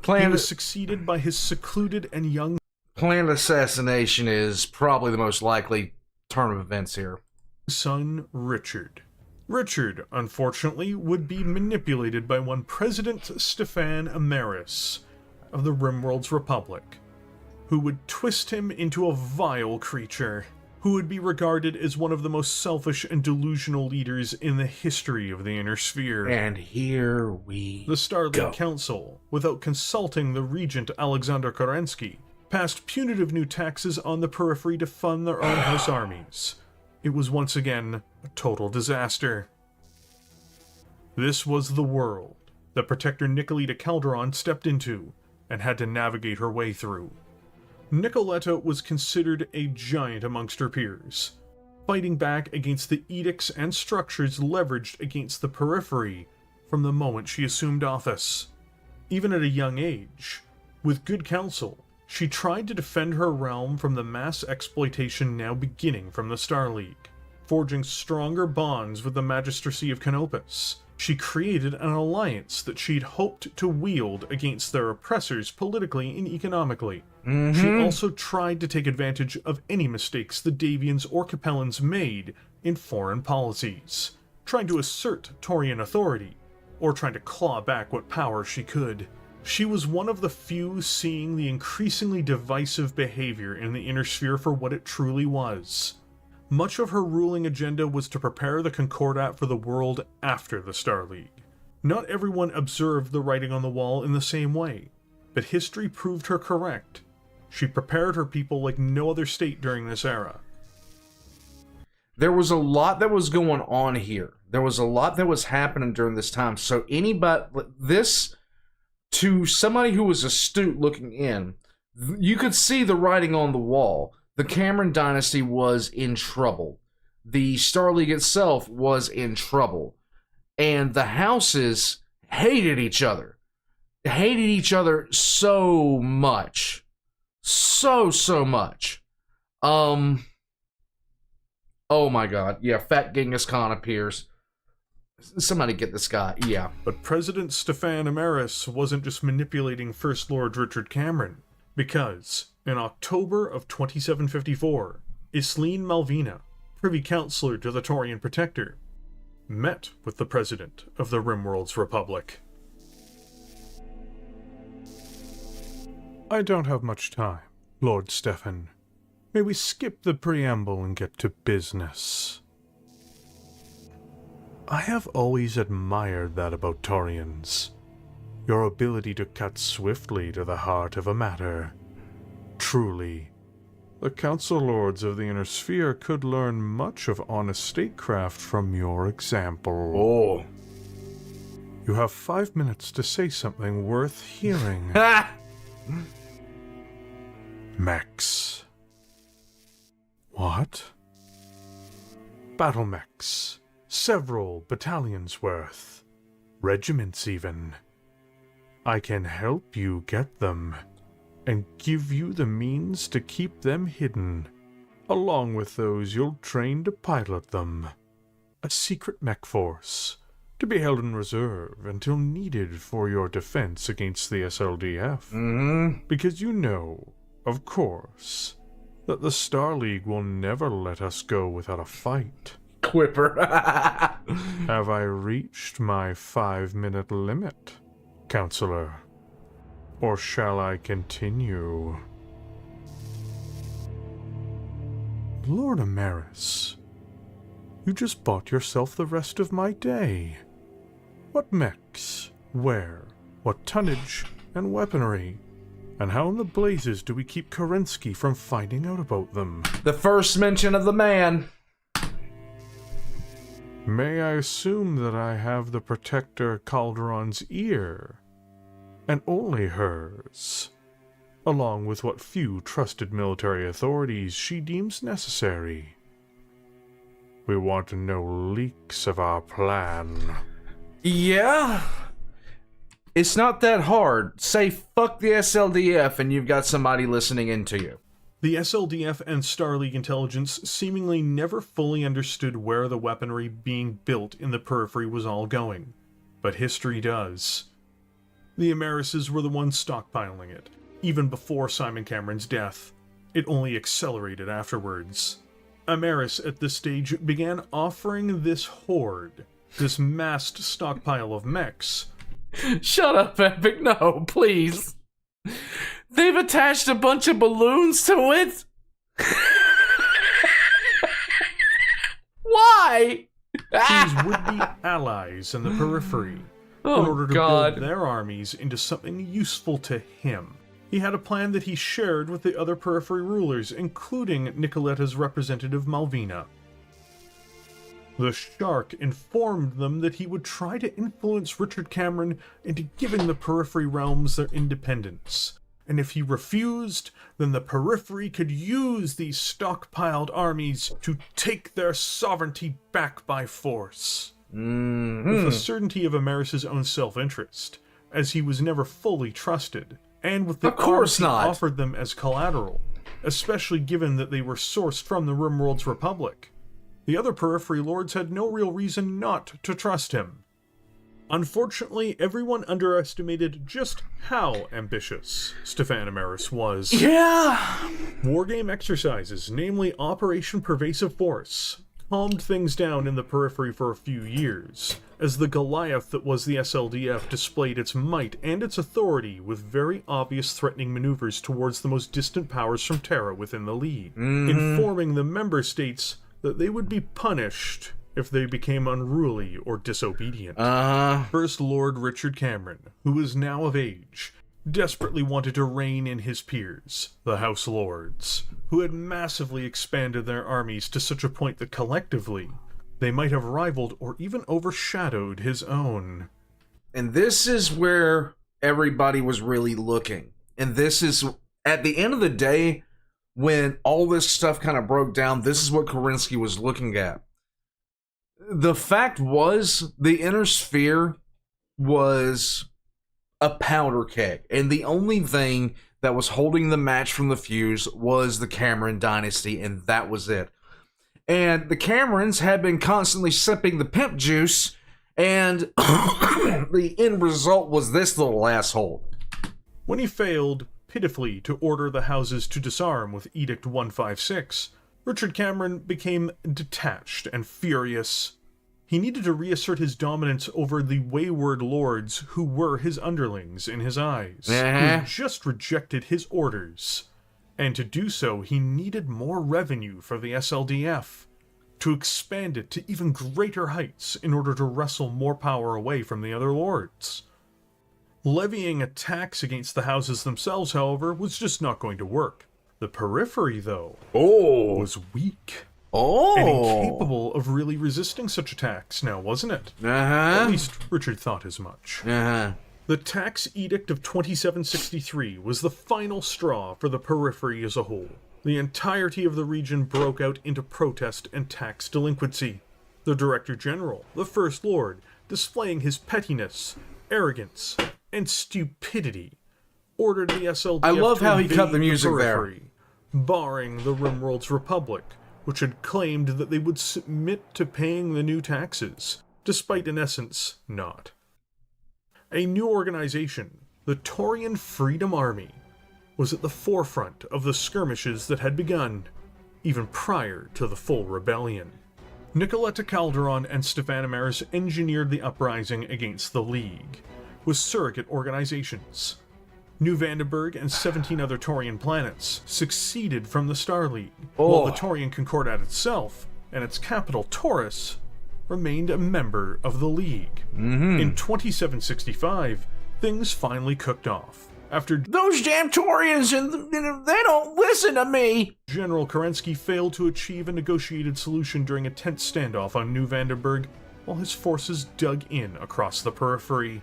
He was succeeded by his secluded and young planned assassination is probably the most likely turn of events here. son, Richard. Richard, unfortunately, would be manipulated by one President Stefan Amaris of the Rimworld's Republic, who would twist him into a vile creature, who would be regarded as one of the most selfish and delusional leaders in the history of the Inner Sphere. And here we The Starleague go. Council, without consulting the regent Alexander Kerensky, passed punitive new taxes on the periphery to fund their own house armies. It was once again a total disaster. This was the world that Protector Nicoletta Calderon stepped into and had to navigate her way through. Nicoletta was considered a giant amongst her peers, fighting back against the edicts and structures leveraged against the periphery from the moment she assumed office. Even at a young age, with good counsel, she tried to defend her realm from the mass exploitation now beginning from the Star League. Forging stronger bonds with the Magistracy of Canopus, she created an alliance that she'd hoped to wield against their oppressors politically and economically. She also tried to take advantage of any mistakes the Davians or Capellans made in foreign policies, trying to assert Taurian authority, or trying to claw back what power she could. She was one of the few seeing the increasingly divisive behavior in the Inner Sphere for what it truly was. Much of her ruling agenda was to prepare the Concordat for the world after the Star League. Not everyone observed the writing on the wall in the same way, but history proved her correct. She prepared her people like no other state during this era. There was a lot that was going on here. There was a lot that was happening during this time. So to somebody who was astute looking in, you could see the writing on the wall. The Cameron dynasty was in trouble. The Star League itself was in trouble. And the houses hated each other. Hated each other so much. So much. Oh my god. Yeah, Fat Genghis Khan appears. Somebody get this guy. Yeah. But President Stefan Amaris wasn't just manipulating First Lord Richard Cameron, because in October of 2754, Isleen Malvina, Privy Councillor to the Taurian Protector, met with the President of the Rimworld's Republic. I don't have much time, Lord Stefan. May we skip the preamble and get to business? I have always admired that about Taurians. Your ability to cut swiftly to the heart of a matter. Truly, the Council Lords of the Inner Sphere could learn much of honest statecraft from your example. Oh. You have 5 minutes to say something worth hearing. Mechs. What? Battle mechs. Several battalions worth. Regiments even. I can help you get them, and give you the means to keep them hidden, along with those you'll train to pilot them. A secret mech force, to be held in reserve until needed for your defense against the SLDF. Because you know, of course, that the Star League will never let us go without a fight. Quipper. Have I reached my 5-minute limit, Counselor? Or shall I continue? Lord Amaris, you just bought yourself the rest of my day. What mechs? Where? What tonnage and weaponry? And how in the blazes do we keep Kerensky from finding out about them? The first mention of the man. May I assume that I have the Protector Calderon's ear? And only hers? along with what few trusted military authorities she deems necessary. We want no leaks of our plan. Yeah? It's not that hard. Say fuck the SLDF and you've got somebody listening into you. The SLDF and Star League intelligence seemingly never fully understood where the weaponry being built in the periphery was all going, but history does. The Amerises were the ones stockpiling it, even before Simon Cameron's death. It only accelerated afterwards. Ameris at this stage began offering this horde, this massed stockpile of mechs. Shut up, Epic. No, please. They've attached a bunch of balloons to it? Why? These would be allies in the periphery, in order to build their armies into something useful to him. He had a plan that he shared with the other periphery rulers, including Nicoletta's representative Malvina. The Shark informed them that he would try to influence Richard Cameron into giving the periphery realms their independence, and if he refused, then the periphery could use these stockpiled armies to take their sovereignty back by force. With the certainty of Ameris' own self-interest, as he was never fully trusted, and with the arms he offered them as collateral, especially given that they were sourced from the RimWorld's Republic. The other periphery lords had no real reason not to trust him. Unfortunately, everyone underestimated just how ambitious Stefan Ameris was. Yeah! Wargame exercises, namely Operation Pervasive Force, calmed things down in the periphery for a few years, as the Goliath that was the SLDF displayed its might and its authority with very obvious threatening maneuvers towards the most distant powers from Terra within the League, informing the member states that they would be punished if they became unruly or disobedient. First Lord Richard Cameron, who was now of age, desperately wanted to rein in his peers, the House Lords, who had massively expanded their armies to such a point that collectively, they might have rivaled or even overshadowed his own. And this is where everybody was really looking. And this is, at the end of the day, when all this stuff kind of broke down, this is what Kerensky was looking at. The fact was, the Inner Sphere was a powder keg, and the only thing that was holding the match from the fuse was the Cameron dynasty, and that was it. And the Camerons had been constantly sipping the pimp juice, and the end result was this little asshole. When he failed pitifully to order the houses to disarm with Edict 156, Richard Cameron became detached and furious. He needed to reassert his dominance over the wayward lords who were his underlings in his eyes, who had just rejected his orders. And to do so, he needed more revenue for the SLDF, to expand it to even greater heights in order to wrestle more power away from the other lords. Levying a tax against the houses themselves, however, was just not going to work. The periphery, though, was weak. And incapable of really resisting such attacks now, wasn't it? At least Richard thought as much. The Tax Edict of 2763 was the final straw for the periphery as a whole. The entirety of the region broke out into protest and tax delinquency. The Director General, the First Lord, displaying his pettiness, arrogance, and stupidity, ordered the SLDF I love how he cut the music periphery, barring the RimWorld's Republic, which had claimed that they would submit to paying the new taxes, despite in essence not. A new organization, the Taurian Freedom Army, was at the forefront of the skirmishes that had begun, even prior to the full rebellion. Nicoletta Calderon and Stefan Ameris engineered the uprising against the League, with surrogate organizations. New Vandenberg and 17 other Taurian planets succeeded from the Star League, while the Taurian Concordat itself, and its capital Taurus, remained a member of the League. In 2765, things finally cooked off. After those damn Taurians, they don't listen to me! General Kerensky failed to achieve a negotiated solution during a tense standoff on New Vandenberg, while his forces dug in across the periphery.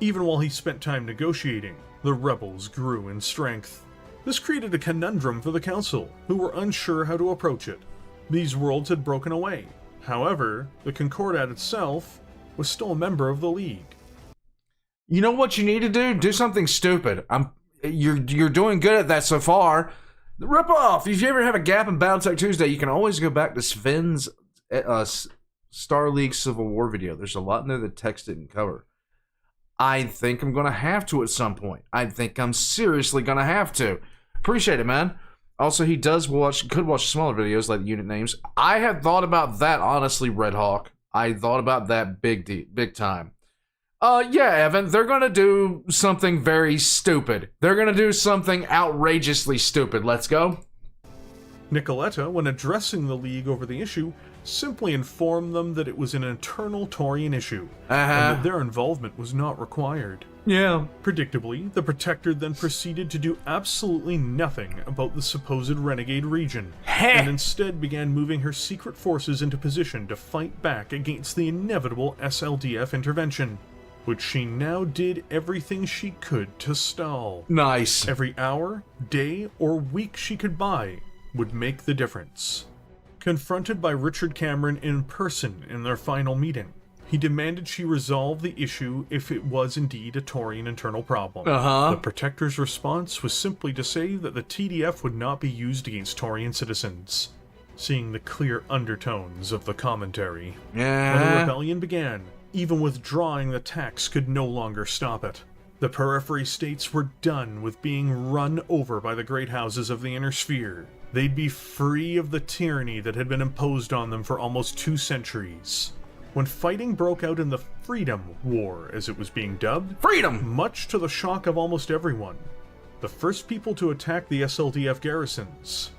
Even while he spent time negotiating, the rebels grew in strength. This created a conundrum for the Council, who were unsure how to approach it. These worlds had broken away. However, the Concordat itself was still a member of the League. You know what you need to do? Do something stupid. You're doing good at that so far. Rip off. If you ever have a gap in Battletech Tuesday, you can always go back to Sven's Star League Civil War video. There's a lot in there that text didn't cover. I think I'm going to have to at some point. I think I'm seriously going to have to. Appreciate it, man. Also, he could watch smaller videos like the unit names. I had thought about that, honestly, Red Hawk. I thought about that big time. Yeah, Evan, they're going to do something very stupid. They're going to do something outrageously stupid. Let's go. Nicoletta, when addressing the League over the issue, simply informed them that it was an internal Taurian issue, and that their involvement was not required. Yeah. Predictably, the Protector then proceeded to do absolutely nothing about the supposed renegade region, and instead began moving her secret forces into position to fight back against the inevitable SLDF intervention, which she now did everything she could to stall. Nice. Every hour, day, or week she could buy would make the difference. Confronted by Richard Cameron in person in their final meeting, he demanded she resolve the issue if it was indeed a Taurian internal problem. The Protector's response was simply to say that the TDF would not be used against Taurian citizens, seeing the clear undertones of the commentary. When the rebellion began, even withdrawing the tax could no longer stop it. The periphery states were done with being run over by the great houses of the inner sphere. They'd be free of the tyranny that had been imposed on them for almost 2 centuries. When fighting broke out in the Freedom War, as it was being dubbed, much to the shock of almost everyone, the first people to attack the SLDF garrisons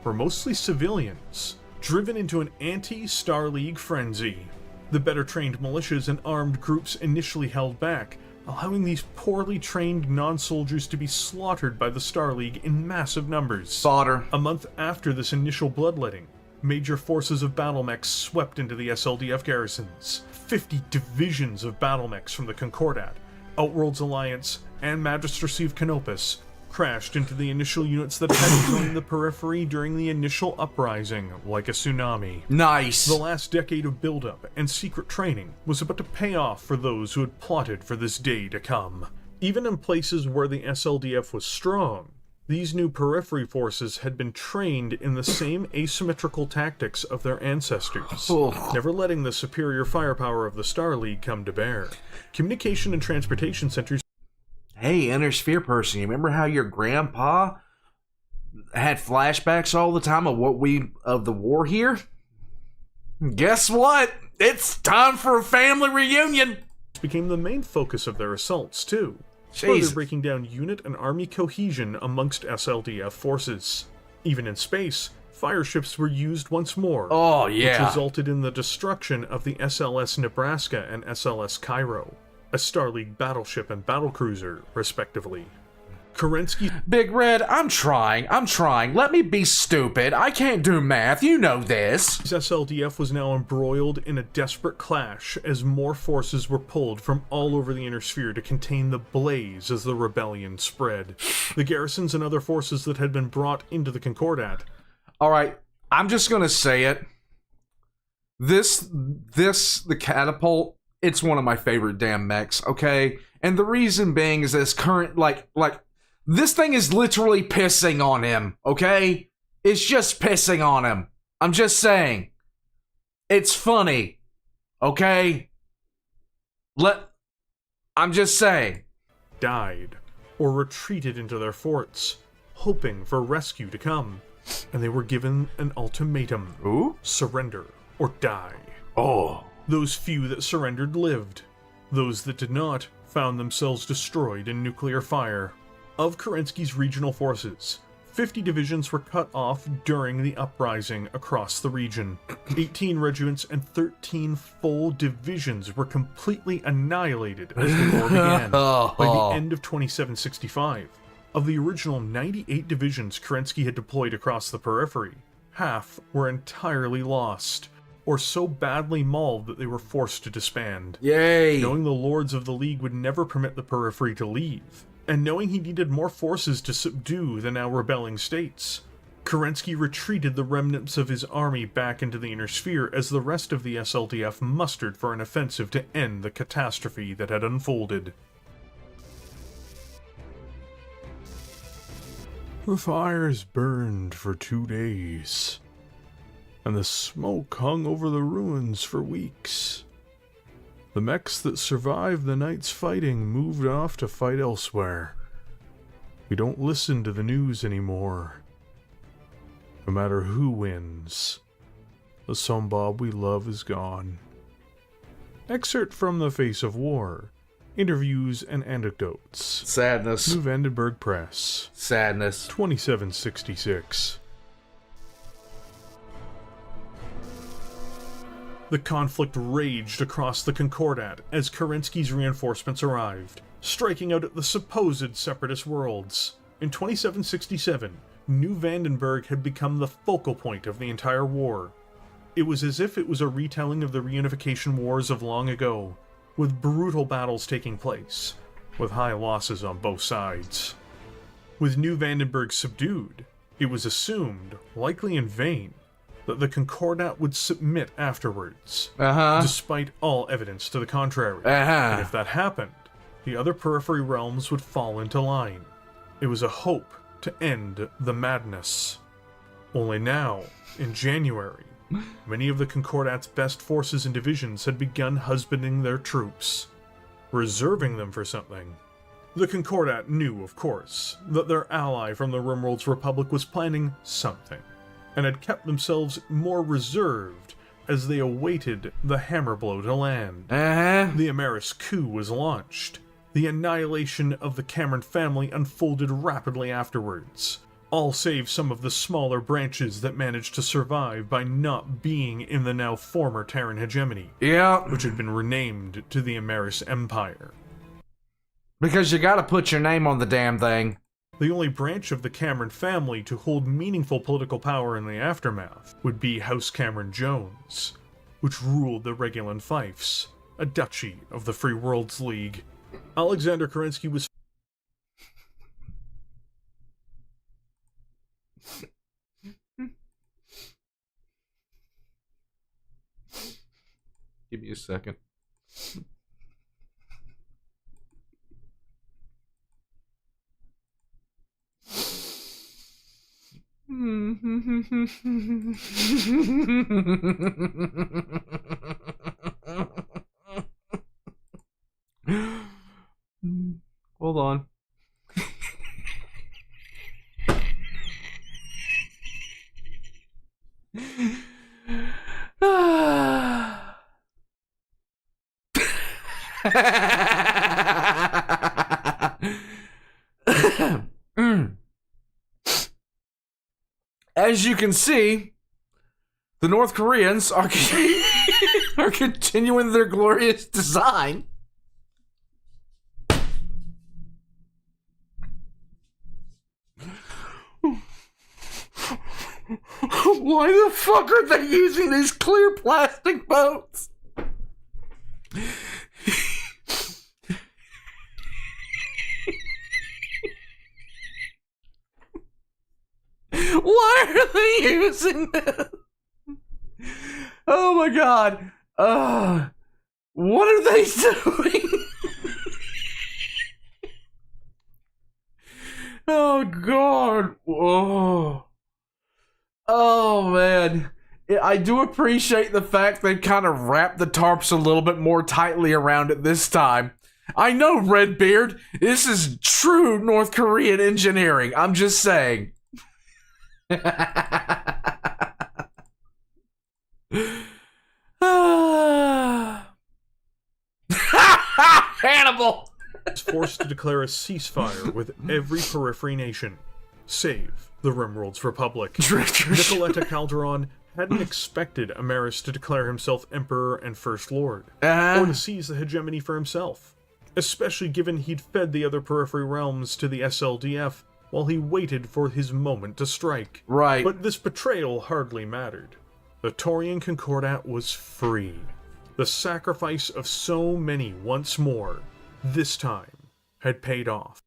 were mostly civilians, driven into an anti-Star League frenzy. The better trained militias and armed groups initially held back, allowing these poorly trained non-soldiers to be slaughtered by the Star League in massive numbers. Fodder. A month after this initial bloodletting, major forces of battlemechs swept into the SLDF garrisons. 50 divisions of battlemechs from the Concordat, Outworlds Alliance, and Magistracy of Canopus crashed into the initial units that had joined the periphery during the initial uprising, like a tsunami. Nice. The last decade of buildup and secret training was about to pay off for those who had plotted for this day to come. Even in places where the SLDF was strong, these new periphery forces had been trained in the same asymmetrical tactics of their ancestors, never letting the superior firepower of the Star League come to bear. Communication and transportation centers. Hey, Inner Sphere person, you remember how your grandpa had flashbacks all the time of the war here? Guess what? It's time for a family reunion! Became the main focus of their assaults, too. Jesus. Further breaking down unit and army cohesion amongst SLDF forces. Even in space, fireships were used once more, which resulted in the destruction of the SLS Nebraska and SLS Cairo, a Star League battleship and battlecruiser, respectively. Kerensky. Big Red, I'm trying. Let me be stupid. I can't do math. You know this. SLDF was now embroiled in a desperate clash as more forces were pulled from all over the inner sphere to contain the blaze as the rebellion spread. The garrisons and other forces that had been brought into the Concordat. Alright, I'm just gonna say it. The catapult, it's one of my favorite damn mechs, okay? And the reason being is this current, this thing is literally pissing on him, okay? It's just pissing on him. I'm just saying. It's funny, okay? I'm just saying. Died, or retreated into their forts, hoping for rescue to come. And they were given an ultimatum. Ooh? Surrender, or die. Oh. Those few that surrendered lived. Those that did not found themselves destroyed in nuclear fire. Of Kerensky's regional forces, 50 divisions were cut off during the uprising across the region. 18 regiments and 13 full divisions were completely annihilated as the war began. By the end of 2765, of the original 98 divisions Kerensky had deployed across the periphery, half were entirely lost, or so badly mauled that they were forced to disband. Yay! Knowing the lords of the League would never permit the periphery to leave, and knowing he needed more forces to subdue the now rebelling states, Kerensky retreated the remnants of his army back into the Inner Sphere as the rest of the SLDF mustered for an offensive to end the catastrophe that had unfolded. The fires burned for 2 days, and the smoke hung over the ruins for weeks. The mechs that survived the night's fighting moved off to fight elsewhere. We don't listen to the news anymore. No matter who wins, the Sombob we love is gone. Excerpt from The Face of War. Interviews and Anecdotes. Sadness. New Vandenberg Press. Sadness. 2766. The conflict raged across the Concordat as Kerensky's reinforcements arrived, striking out at the supposed separatist worlds. In 2767, New Vandenberg had become the focal point of the entire war. It was as if it was a retelling of the reunification wars of long ago, with brutal battles taking place, with high losses on both sides. With New Vandenberg subdued, it was assumed, likely in vain, that the Concordat would submit afterwards, despite all evidence to the contrary. And if that happened, the other periphery realms would fall into line. It was a hope to end the madness. Only now, in January, many of the Concordat's best forces and divisions had begun husbanding their troops, reserving them for something. The Concordat knew, of course, that their ally from the Rimworld's Republic was planning something, and had kept themselves more reserved as they awaited the hammer blow to land. The Ameris coup was launched. The annihilation of the Cameron family unfolded rapidly afterwards, all save some of the smaller branches that managed to survive by not being in the now former Terran hegemony, which had been renamed to the Ameris Empire. Because you gotta put your name on the damn thing. The only branch of the Cameron family to hold meaningful political power in the aftermath would be House Cameron Jones, which ruled the Regulan Fiefs, a duchy of the Free Worlds League. Alexander Kerensky was Give me a second. Hold on. As you can see, the North Koreans are are continuing their glorious design. Why the fuck are they using these clear plastic boats? Why are they using this? Oh my god. What are they doing? Oh god. Whoa. Oh man. I do appreciate the fact they've kind of wrapped the tarps a little bit more tightly around it this time. I know, Redbeard, this is true North Korean engineering. I'm just saying. Hannibal was forced to declare a ceasefire with every periphery nation, save the Rimworld's Republic. Nicoletta Calderon hadn't expected Ameris to declare himself Emperor and First Lord, or to seize the hegemony for himself, especially given he'd fed the other periphery realms to the SLDF while he waited for his moment to strike. Right. But this betrayal hardly mattered. The Taurian Concordat was free. The sacrifice of so many once more, this time, had paid off.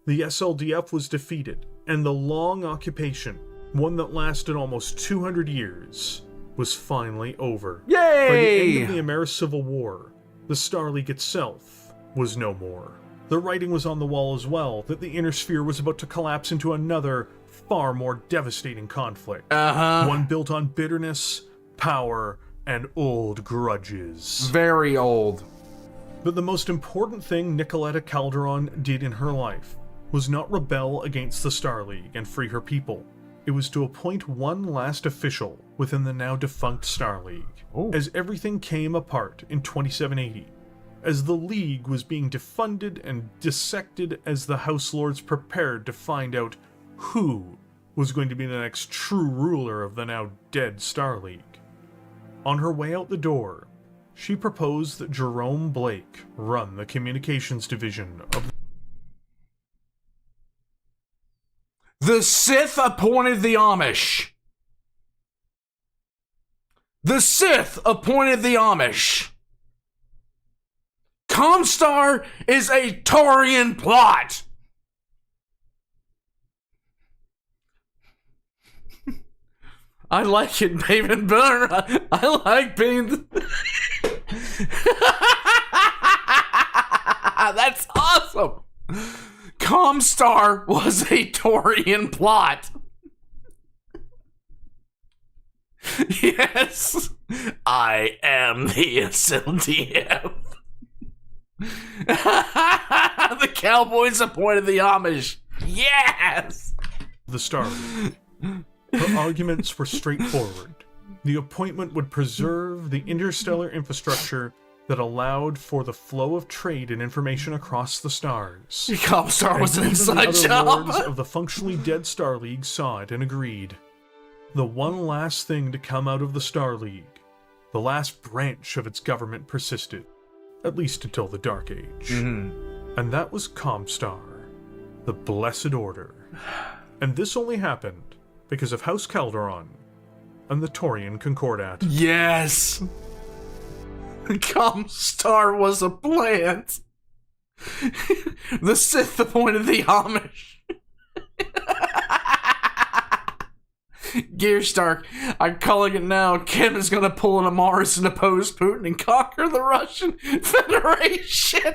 The SLDF was defeated, and the long occupation, one that lasted almost 200 years, was finally over. Yay! By the end of the Ameri-Civil War, the Star League itself was no more. The writing was on the wall as well that the Inner Sphere was about to collapse into another, far more devastating conflict. One built on bitterness, power, and old grudges. Very old. But the most important thing Nicoletta Calderon did in her life was not rebel against the Star League and free her people. It was to appoint one last official within the now defunct Star League, as everything came apart in 2780, as the League was being defunded and dissected as the House Lords prepared to find out who was going to be the next true ruler of the now dead Star League. On her way out the door, she proposed that Jerome Blake run the communications division of The Sith appointed the Amish. The Sith appointed the Amish. Comstar is a Taurian plot. I like it, Maven Burner. I like being... That's awesome. Comstar was a Taurian plot. Yes, I am the SLDF. The Cowboys appointed the Amish. Yes! the Star League. Her arguments were straightforward. The appointment would preserve the interstellar infrastructure that allowed for the flow of trade and information across the stars. Comstar was an And even the inside other job. lords of the functionally dead Star League saw it and agreed. The one last thing to come out of the Star League, the last branch of its government persisted, at least until the Dark Age. And that was Comstar, the Blessed Order. And this only happened because of House Calderon and the Taurian Concordat. Yes! Comstar was a plant. The Sith appointed the Amish. Gearstark, I'm calling it now. Kim is gonna pull an Amaris and oppose Putin and conquer the Russian Federation.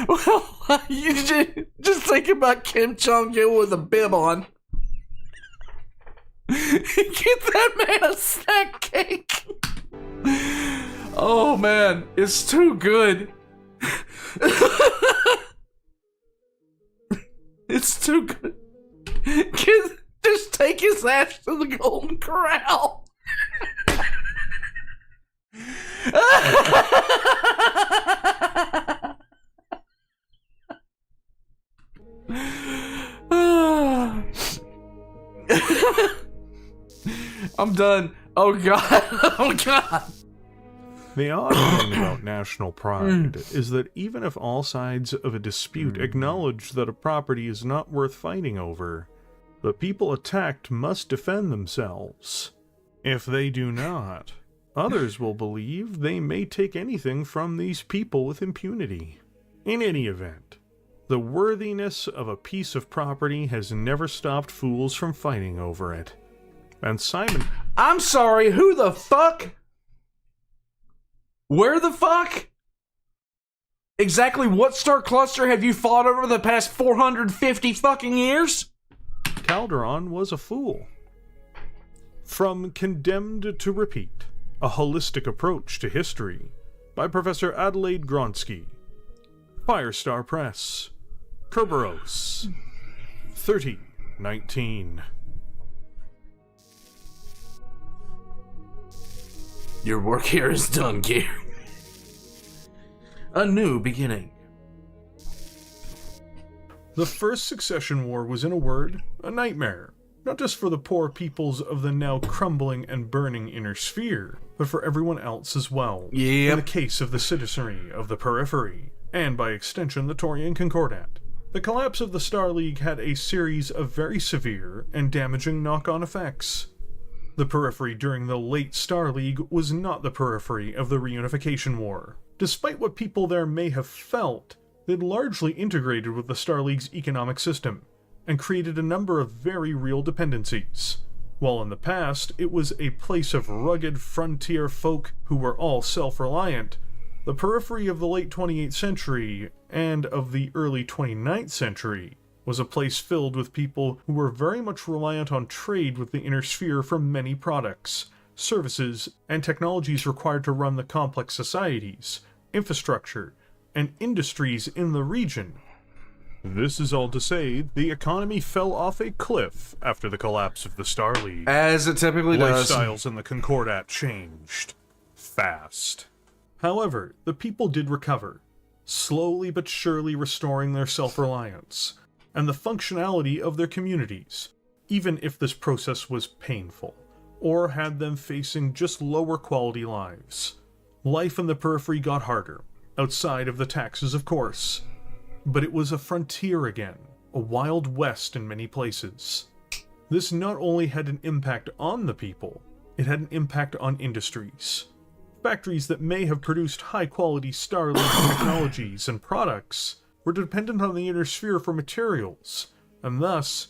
Well, you just think about Kim Jong-il with a bib on. Get that man a snack cake. Oh man, it's too good. It's too good. Just take his ass to the Golden Corral. I'm done. Oh god. Oh god. The odd thing about national pride is that even if all sides of a dispute acknowledge that a property is not worth fighting over, the people attacked must defend themselves. If they do not, others will believe they may take anything from these people with impunity. In any event, the worthiness of a piece of property has never stopped fools from fighting over it. And Simon... I'm sorry, who the fuck? Where the fuck? Exactly what star cluster have you fought over the past 450 fucking years? Calderon was a fool. From Condemned to Repeat, a holistic approach to history, by Professor Adelaide Gronsky. Firestar Press. Kerberos. 3019. Your work here is done, Gear. A new beginning. The First Succession War was, in a word, a nightmare. Not just for the poor peoples of the now crumbling and burning Inner Sphere, but for everyone else as well. In the case of the citizenry of the Periphery, and by extension the Taurian Concordat. The collapse of the Star League had a series of very severe and damaging knock-on effects. The Periphery during the late Star League was not the periphery of the Reunification War. Despite what people there may have felt, they'd largely integrated with the Star League's economic system, and created a number of very real dependencies. While in the past it was a place of rugged frontier folk who were all self-reliant, the Periphery of the late 28th century and of the early 29th century was a place filled with people who were very much reliant on trade with the Inner Sphere for many products, services, and technologies required to run the complex societies, infrastructure, and industries in the region. This is all to say, the economy fell off a cliff after the collapse of the Star League. As it typically does. Lifestyles in the Concordat changed. Fast. However, the people did recover, slowly but surely restoring their self-reliance, and the functionality of their communities, even if this process was painful, or had them facing just lower quality lives. Life in the Periphery got harder, outside of the taxes of course, but it was a frontier again, a Wild West in many places. This not only had an impact on the people, it had an impact on industries. Factories that may have produced high-quality Star League technologies and products were dependent on the Inner Sphere for materials, and thus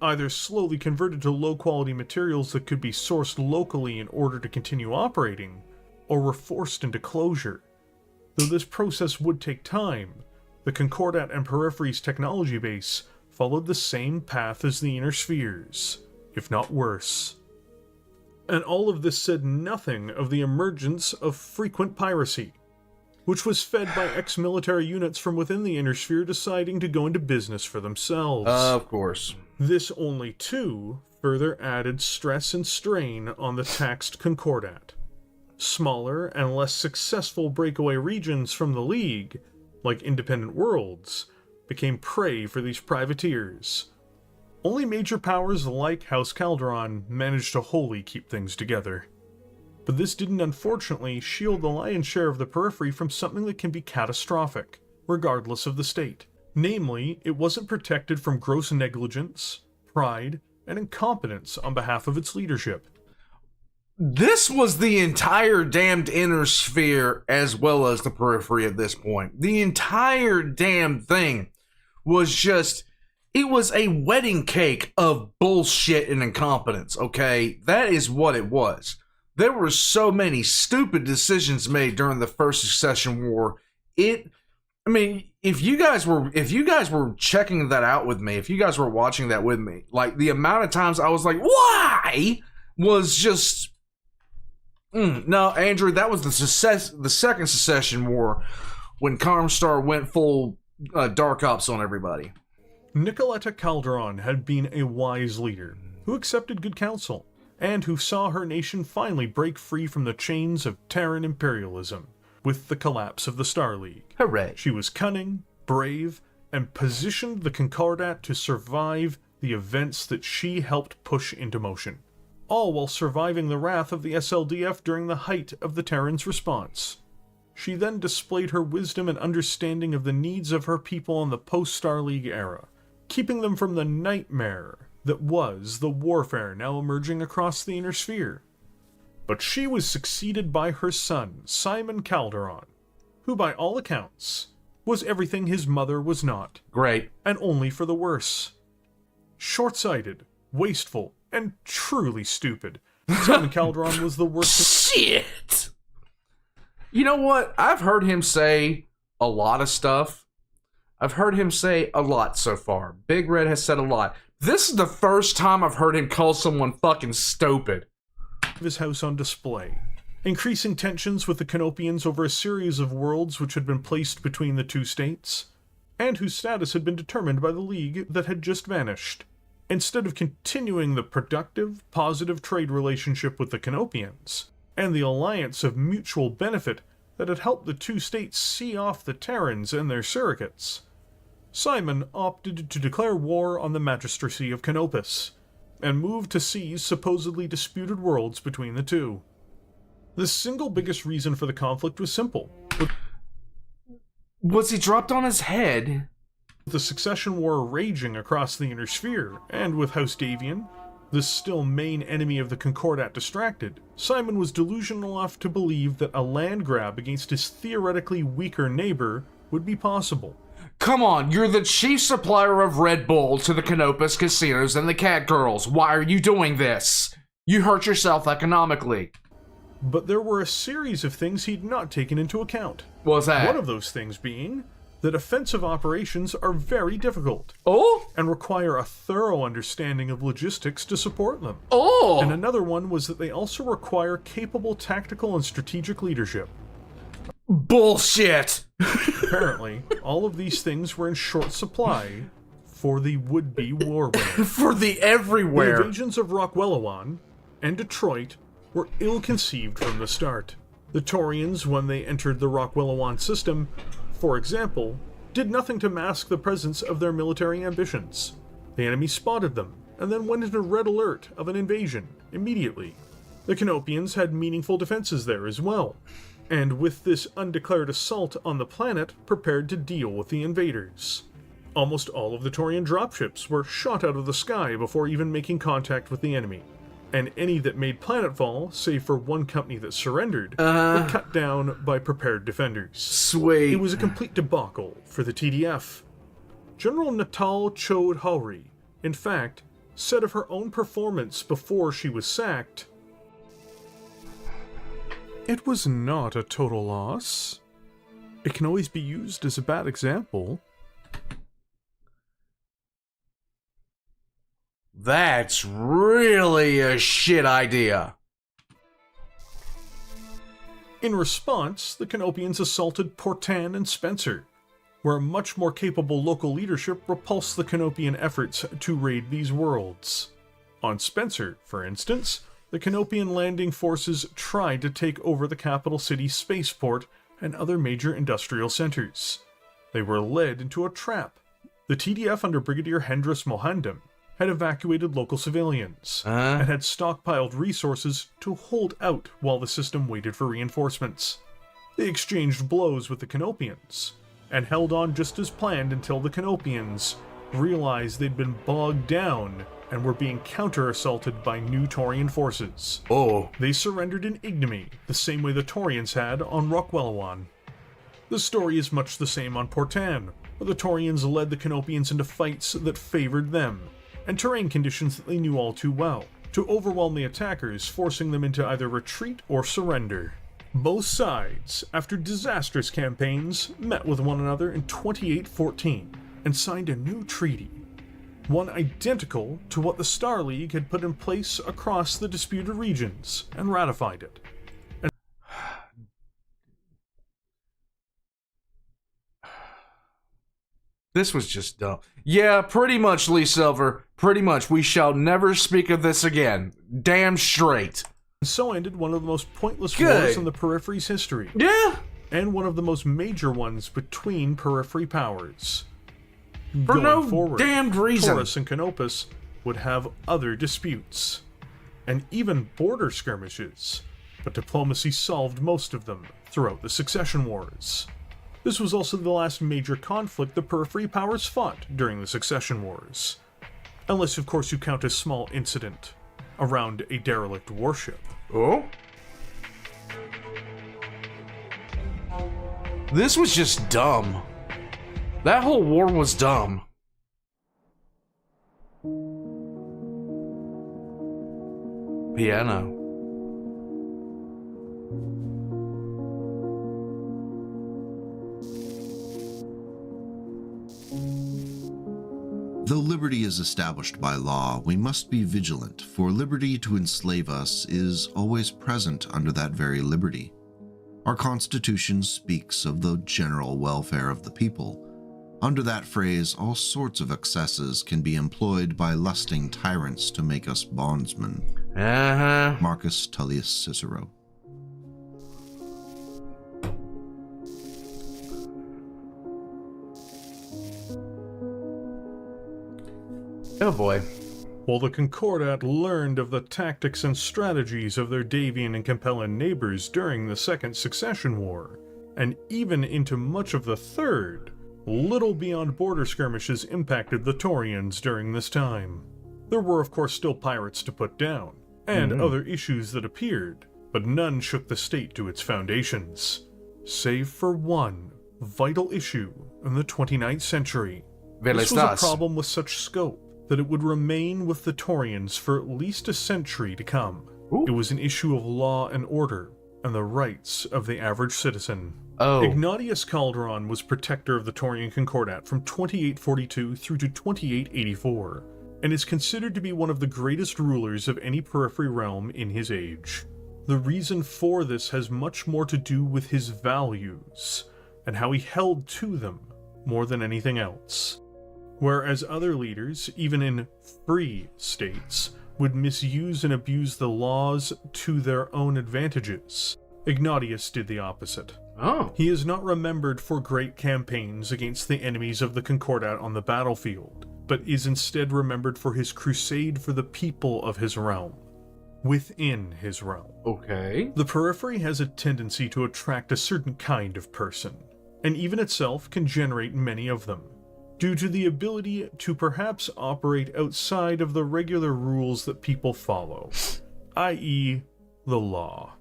either slowly converted to low-quality materials that could be sourced locally in order to continue operating, or were forced into closure. Though this process would take time, the Concordat and Periphery's technology base followed the same path as the Inner Spheres, if not worse. And all of this said nothing of the emergence of frequent piracy, which was fed by ex-military units from within the Inner Sphere deciding to go into business for themselves. Of course. This only, too, further added stress and strain on the taxed Concordat. Smaller and less successful breakaway regions from the League, like independent worlds, became prey for these privateers. Only major powers like House Calderon managed to wholly keep things together. But this didn't unfortunately shield the lion's share of the Periphery from something that can be catastrophic, regardless of the state. Namely, it wasn't protected from gross negligence, pride, and incompetence on behalf of its leadership. This was the entire damned Inner Sphere as well as the Periphery at this point. The entire damn thing was just, it was a wedding cake of bullshit and incompetence, okay? That is what it was. There were so many stupid decisions made during the First Succession War. I mean, if you guys were checking that out with me, if you guys were watching that with me, like the amount of times I was like, why? Was just... No, Andrew, that was the second Secession War when Comstar went full Dark Ops on everybody. Nicoletta Calderon had been a wise leader who accepted good counsel, and who saw her nation finally break free from the chains of Terran imperialism with the collapse of the Star League. Hooray. She was cunning, brave, and positioned the Concordat to survive the events that she helped push into motion, all while surviving the wrath of the SLDF during the height of the Terrans' response. She then displayed her wisdom and understanding of the needs of her people in the post-Star League era, keeping them from the nightmare that was the warfare now emerging across the Inner Sphere. But she was succeeded by her son, Simon Calderon, who by all accounts was everything his mother was not. Great. And only for the worse. Short-sighted, wasteful, and truly stupid. Simon Calderon was the worst. Shit! You know what? I've heard him say a lot of stuff. I've heard him say a lot so far. Big Red has said a lot. This is the first time I've heard him call someone fucking stupid. His house on display, increasing tensions with the Canopians over a series of worlds which had been placed between the two states, and whose status had been determined by the League that had just vanished. Instead of continuing the productive, positive trade relationship with the Canopians, and the alliance of mutual benefit that had helped the two states see off the Terrans and their surrogates, Simon opted to declare war on the magistracy of Canopus, and moved to seize supposedly disputed worlds between the two. The single biggest reason for the conflict was simple. Was he dropped on his head? With the succession war raging across the inner sphere, and with House Davian, the still main enemy of the Concordat, distracted, Simon was delusional enough to believe that a land grab against his theoretically weaker neighbor would be possible. Come on, you're the chief supplier of Red Bull to the Canopus casinos and the Cat Girls. Why are you doing this? You hurt yourself economically. But there were a series of things he'd not taken into account. What was that? One of those things being that offensive operations are very difficult. Oh? And require a thorough understanding of logistics to support them. Oh! And another one was that they also require capable tactical and strategic leadership. Bullshit! Apparently, all of these things were in short supply for the would-be war winner. For the The everywhere. invasions of Rockwellowan and Detroit were ill-conceived from the start. The Taurians, when they entered the Rockwellowan system, for example, did nothing to mask the presence of their military ambitions. The enemy spotted them, and then went into red alert of an invasion immediately. The Canopians had meaningful defenses there as well, and with this undeclared assault on the planet, prepared to deal with the invaders. Almost all of the Taurian dropships were shot out of the sky before even making contact with the enemy, and any that made planetfall, save for one company that surrendered, were cut down by prepared defenders. Sweet. It was a complete debacle for the TDF. General Natal Chodhauri, in fact, said of her own performance before she was sacked, "It was not a total loss. It can always be used as a bad example." That's really a shit idea. In response, the Canopians assaulted Portan and Spencer, where much more capable local leadership repulsed the Canopian efforts to raid these worlds. On Spencer, for instance, the Canopian landing forces tried to take over the capital city's spaceport and other major industrial centers. They were led into a trap. The TDF under Brigadier Hendris Mohandam had evacuated local civilians and had stockpiled resources to hold out while the system waited for reinforcements. They exchanged blows with the Canopians and held on just as planned until the Canopians realized they'd been bogged down and were being counter-assaulted by new Taurian forces. Oh. They surrendered in ignominy, the same way the Taurians had on Rockwellowan. The story is much the same on Portan, where the Taurians led the Canopians into fights that favored them, and terrain conditions that they knew all too well, to overwhelm the attackers, forcing them into either retreat or surrender. Both sides, after disastrous campaigns, met with one another in 2814 and signed a new treaty, one identical to what the Star League had put in place across the disputed regions, and ratified it. This was just dumb. Yeah, pretty much, Lee Silver. Pretty much. We shall never speak of this again. Damn straight. And so ended one of the most pointless Good. wars in the Periphery's history, Yeah. and one of the most major ones between Periphery powers. For Going no forward, damned reason. Taurus and Canopus would have other disputes, and even border skirmishes, but diplomacy solved most of them throughout the Succession Wars. This was also the last major conflict the Periphery powers fought during the Succession Wars. Unless, of course, you count a small incident around a derelict warship. Oh? This was just dumb. That whole war was dumb. Piano. Though liberty is established by law, we must be vigilant, for liberty to enslave us is always present under that very liberty. Our Constitution speaks of the general welfare of the people. Under that phrase, all sorts of excesses can be employed by lusting tyrants to make us bondsmen. Marcus Tullius Cicero. Oh boy. While the Concordat learned of the tactics and strategies of their Davian and Capellan neighbors during the Second Succession War, and even into much of the Third, Little beyond border skirmishes impacted the Taurians during this time. There were of course still pirates to put down, and other issues that appeared, but none shook the state to its foundations, save for one vital issue in the 29th century. This was a problem with such scope that it would remain with the Taurians for at least a century to come. It was an issue of law and order, and the rights of the average citizen. Ignatius Calderon was protector of the Taurian Concordat from 2842 through to 2884, and is considered to be one of the greatest rulers of any periphery realm in his age. The reason for this has much more to do with his values, and how he held to them more than anything else. Whereas other leaders, even in free states, would misuse and abuse the laws to their own advantages, Ignatius did the opposite. He is not remembered for great campaigns against the enemies of the Concordat on the battlefield, but is instead remembered for his crusade for the people of his realm, within his realm. The periphery has a tendency to attract a certain kind of person, and even itself can generate many of them, due to the ability to perhaps operate outside of the regular rules that people follow, i.e., the law.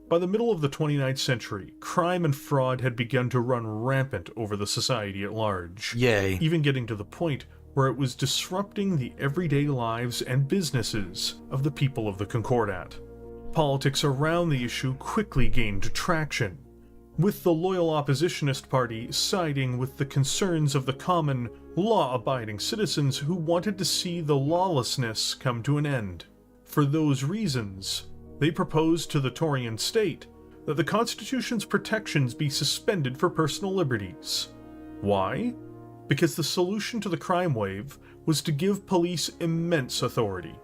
By the middle of the 29th century, crime and fraud had begun to run rampant over the society at large, even getting to the point where it was disrupting the everyday lives and businesses of the people of the Concordat. Politics around the issue quickly gained traction, with the loyal oppositionist party siding with the concerns of the common, law-abiding citizens who wanted to see the lawlessness come to an end. For those reasons, they proposed to the Taurian state that the Constitution's protections be suspended for personal liberties. Why? Because the solution to the crime wave was to give police immense authority.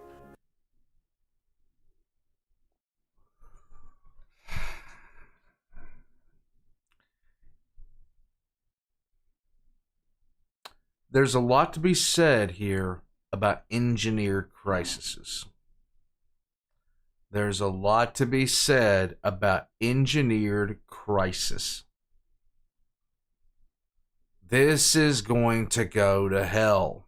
There's a lot to be said here about engineered crises. There's a lot to be said about engineered crisis. This is going to go to hell.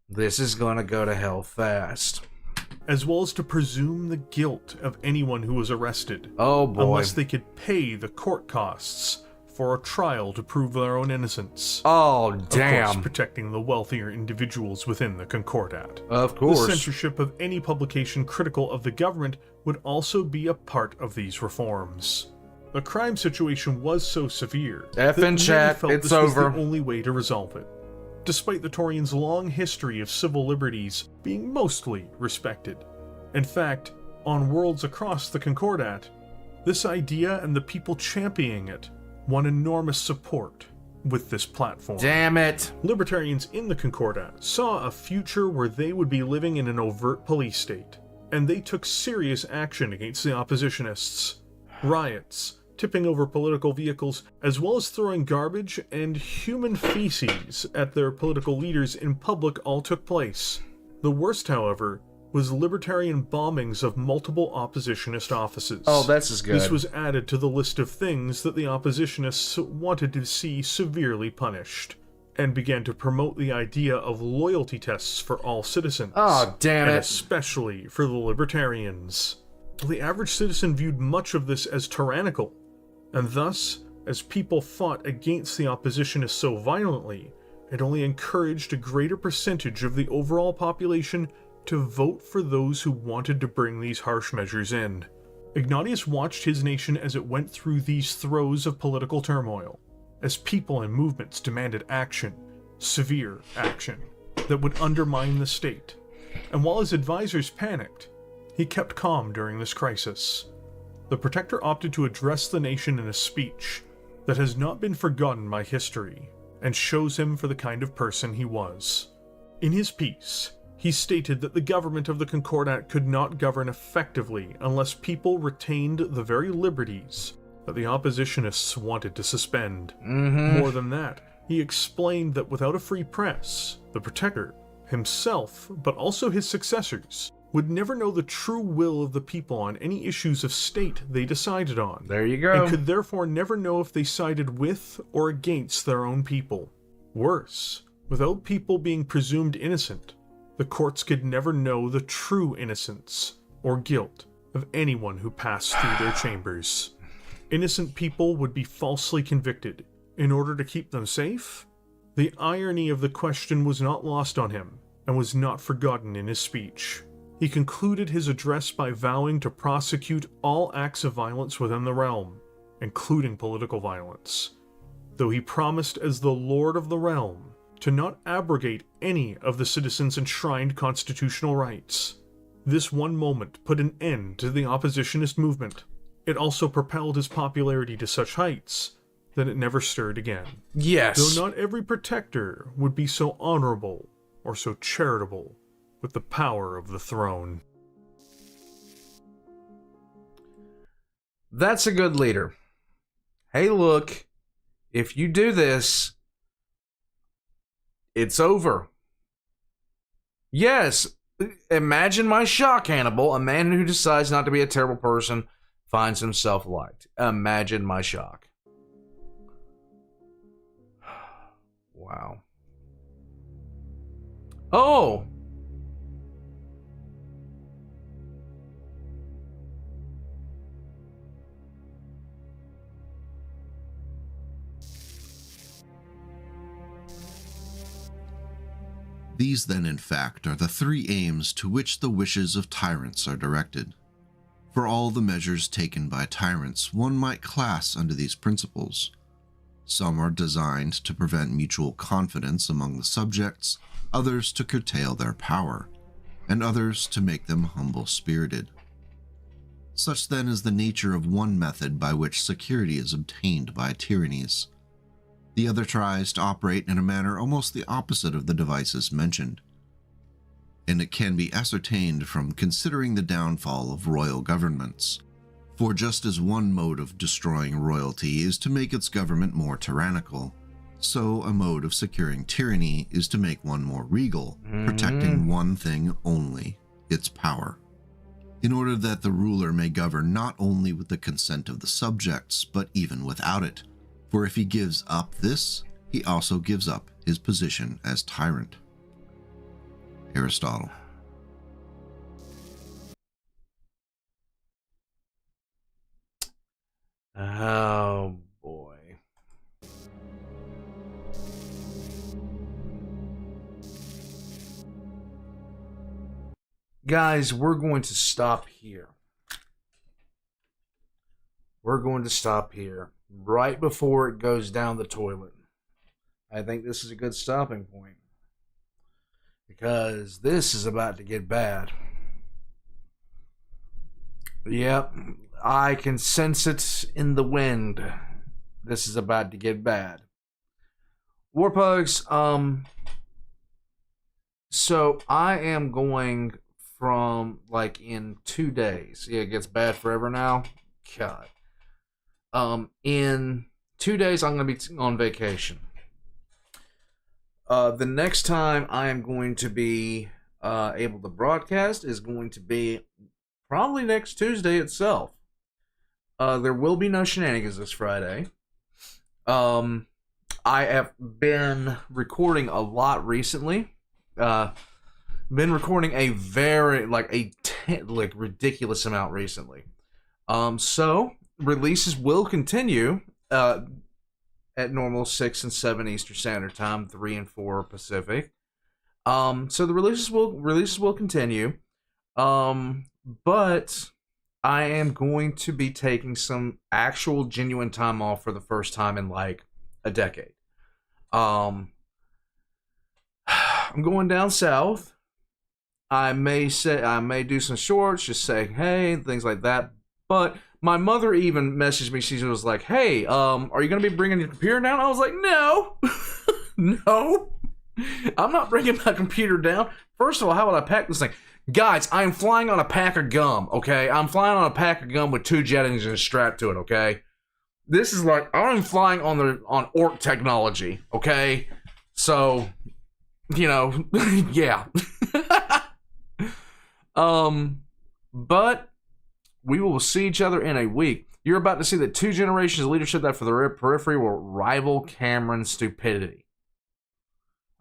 This is going to go to hell fast. As well as to presume the guilt of anyone who was arrested. Oh boy. Unless they could pay the court costs for a trial to prove their own innocence. Oh, damn. Of course, protecting the wealthier individuals within the Concordat. Of course. The censorship of any publication critical of the government would also be a part of these reforms. The crime situation was so severe that many felt this was the only way to resolve it, despite the Taurians' long history of civil liberties being mostly respected. In fact, on worlds across the Concordat, this idea and the people championing it won enormous support with this platform. Damn it! Libertarians in the Concordat saw a future where they would be living in an overt police state, and they took serious action against the oppositionists. Riots, tipping over political vehicles, as well as throwing garbage and human feces at their political leaders in public all took place. The worst, however, was libertarian bombings of multiple oppositionist offices. Oh, that's as good. This was added to the list of things that the oppositionists wanted to see severely punished, and began to promote the idea of loyalty tests for all citizens. Oh, damn it. And especially for the libertarians. The average citizen viewed much of this as tyrannical, and thus, as people fought against the oppositionists so violently, it only encouraged a greater percentage of the overall population to vote for those who wanted to bring these harsh measures in. Ignatius watched his nation as it went through these throes of political turmoil, as people and movements demanded action, severe action, that would undermine the state. And while his advisors panicked, he kept calm during this crisis. The Protector opted to address the nation in a speech that has not been forgotten by history, and shows him for the kind of person he was. In his piece, he stated that the government of the Concordat could not govern effectively unless people retained the very liberties that the oppositionists wanted to suspend. More than that, he explained that without a free press, the Protector, himself, but also his successors, would never know the true will of the people on any issues of state they decided on. There you go. And could therefore never know if they sided with or against their own people. Worse, without people being presumed innocent, the courts could never know the true innocence or guilt of anyone who passed through their chambers. Innocent people would be falsely convicted in order to keep them safe. The irony of the question was not lost on him and was not forgotten in his speech. He concluded his address by vowing to prosecute all acts of violence within the realm, including political violence, though he promised as the Lord of the Realm to not abrogate any of the citizens' enshrined constitutional rights. This one moment put an end to the oppositionist movement. It also propelled his popularity to such heights that it never stirred again. Yes. Though not every protector would be so honorable or so charitable with the power of the throne. That's a good leader. Hey, look, if you do this, it's over. Yes, imagine my shock, Hannibal. A man who decides not to be a terrible person finds himself liked. Imagine my shock. Wow. Oh! These then, in fact, are the three aims to which the wishes of tyrants are directed. For all the measures taken by tyrants, one might class under these principles. Some are designed to prevent mutual confidence among the subjects, others to curtail their power, and others to make them humble-spirited. Such then is the nature of one method by which security is obtained by tyrannies. The other tries to operate in a manner almost the opposite of the devices mentioned. And it can be ascertained from considering the downfall of royal governments. For just as one mode of destroying royalty is to make its government more tyrannical, so a mode of securing tyranny is to make one more regal, protecting one thing only, its power. In order that the ruler may govern not only with the consent of the subjects, but even without it. For if he gives up this, he also gives up his position as tyrant. Aristotle. Oh, boy. Guys, we're going to stop here. We're going to stop here right before it goes down the toilet. I think this is a good stopping point, because this is about to get bad. Yep, I can sense it in the wind. This is about to get bad. Warpugs, so I am going from, like, in 2 days. Yeah, it gets bad forever now. God. In 2 days, I'm going to be on vacation. The next time I am going to be able to broadcast is going to be probably next Tuesday itself. There will be no shenanigans this Friday. I have been recording a lot recently. Been recording a very, ridiculous amount recently. So releases will continue at normal 6 and 7 Eastern Standard Time, 3 and 4 Pacific. So the releases will continue. But I am going to be taking some actual genuine time off for the first time in like a decade. I'm going down south. I may do some shorts, just saying hey, things like that. But my mother even messaged me. She was like, "Hey, are you going to be bringing your computer down?" I was like, "No, no, I'm not bringing my computer down. First of all, how would I pack this thing, guys? I am flying on a pack of gum. Okay, I'm flying on a pack of gum with 2 jet engines strapped to it. Okay, this is like I'm flying on orc technology. Okay, so you know, yeah." But we will see each other in a week. You're about to see the 2 generations of leadership that for the periphery will rival Cameron's stupidity.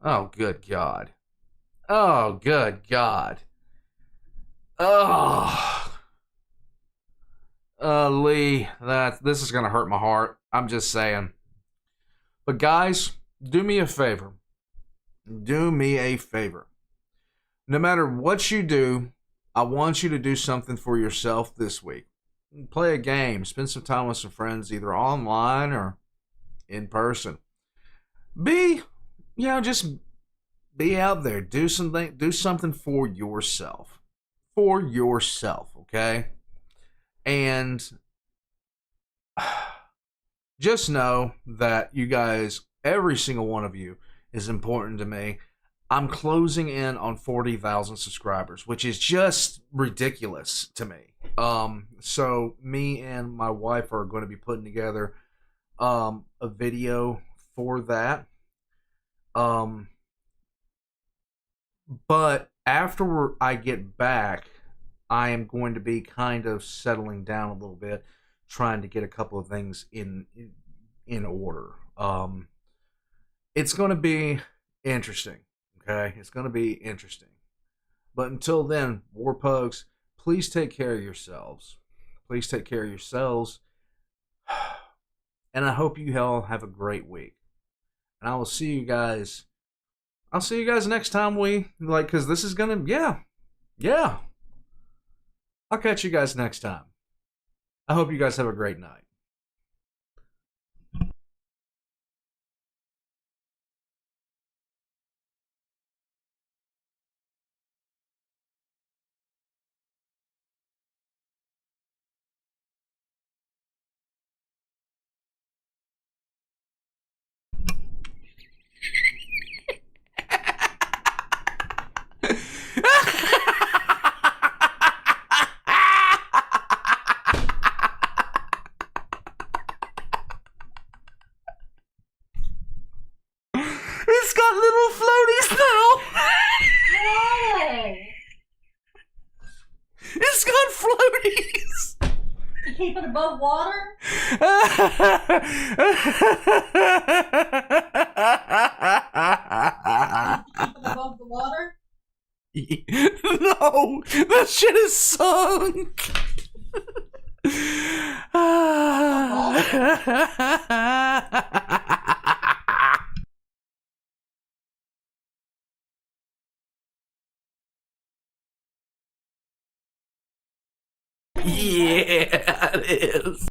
Oh, good God. Oh, good God. Oh. Lee, this is going to hurt my heart. I'm just saying. But guys, do me a favor. Do me a favor. No matter what you do, I want you to do something for yourself this week. Play a game. Spend some time with some friends, either online or in person. Just be out there. Do something for yourself. For yourself, okay? And just know that you guys, every single one of you, is important to me. I'm closing in on 40,000 subscribers, which is just ridiculous to me. So me and my wife are going to be putting together a video for that. But after I get back, I am going to be kind of settling down a little bit, trying to get a couple of things in order. It's going to be interesting. Okay, it's going to be interesting. But until then, Warpugs, please take care of yourselves. Please take care of yourselves. And I hope you all have a great week. And I will see you guys. I'll see you guys next time because this is going to, yeah. I'll catch you guys next time. I hope you guys have a great night. It's got little floaties now. Why? It's got floaties. To keep it above water? Keep it above the water? No, that shit is sunk. Yeah, it is.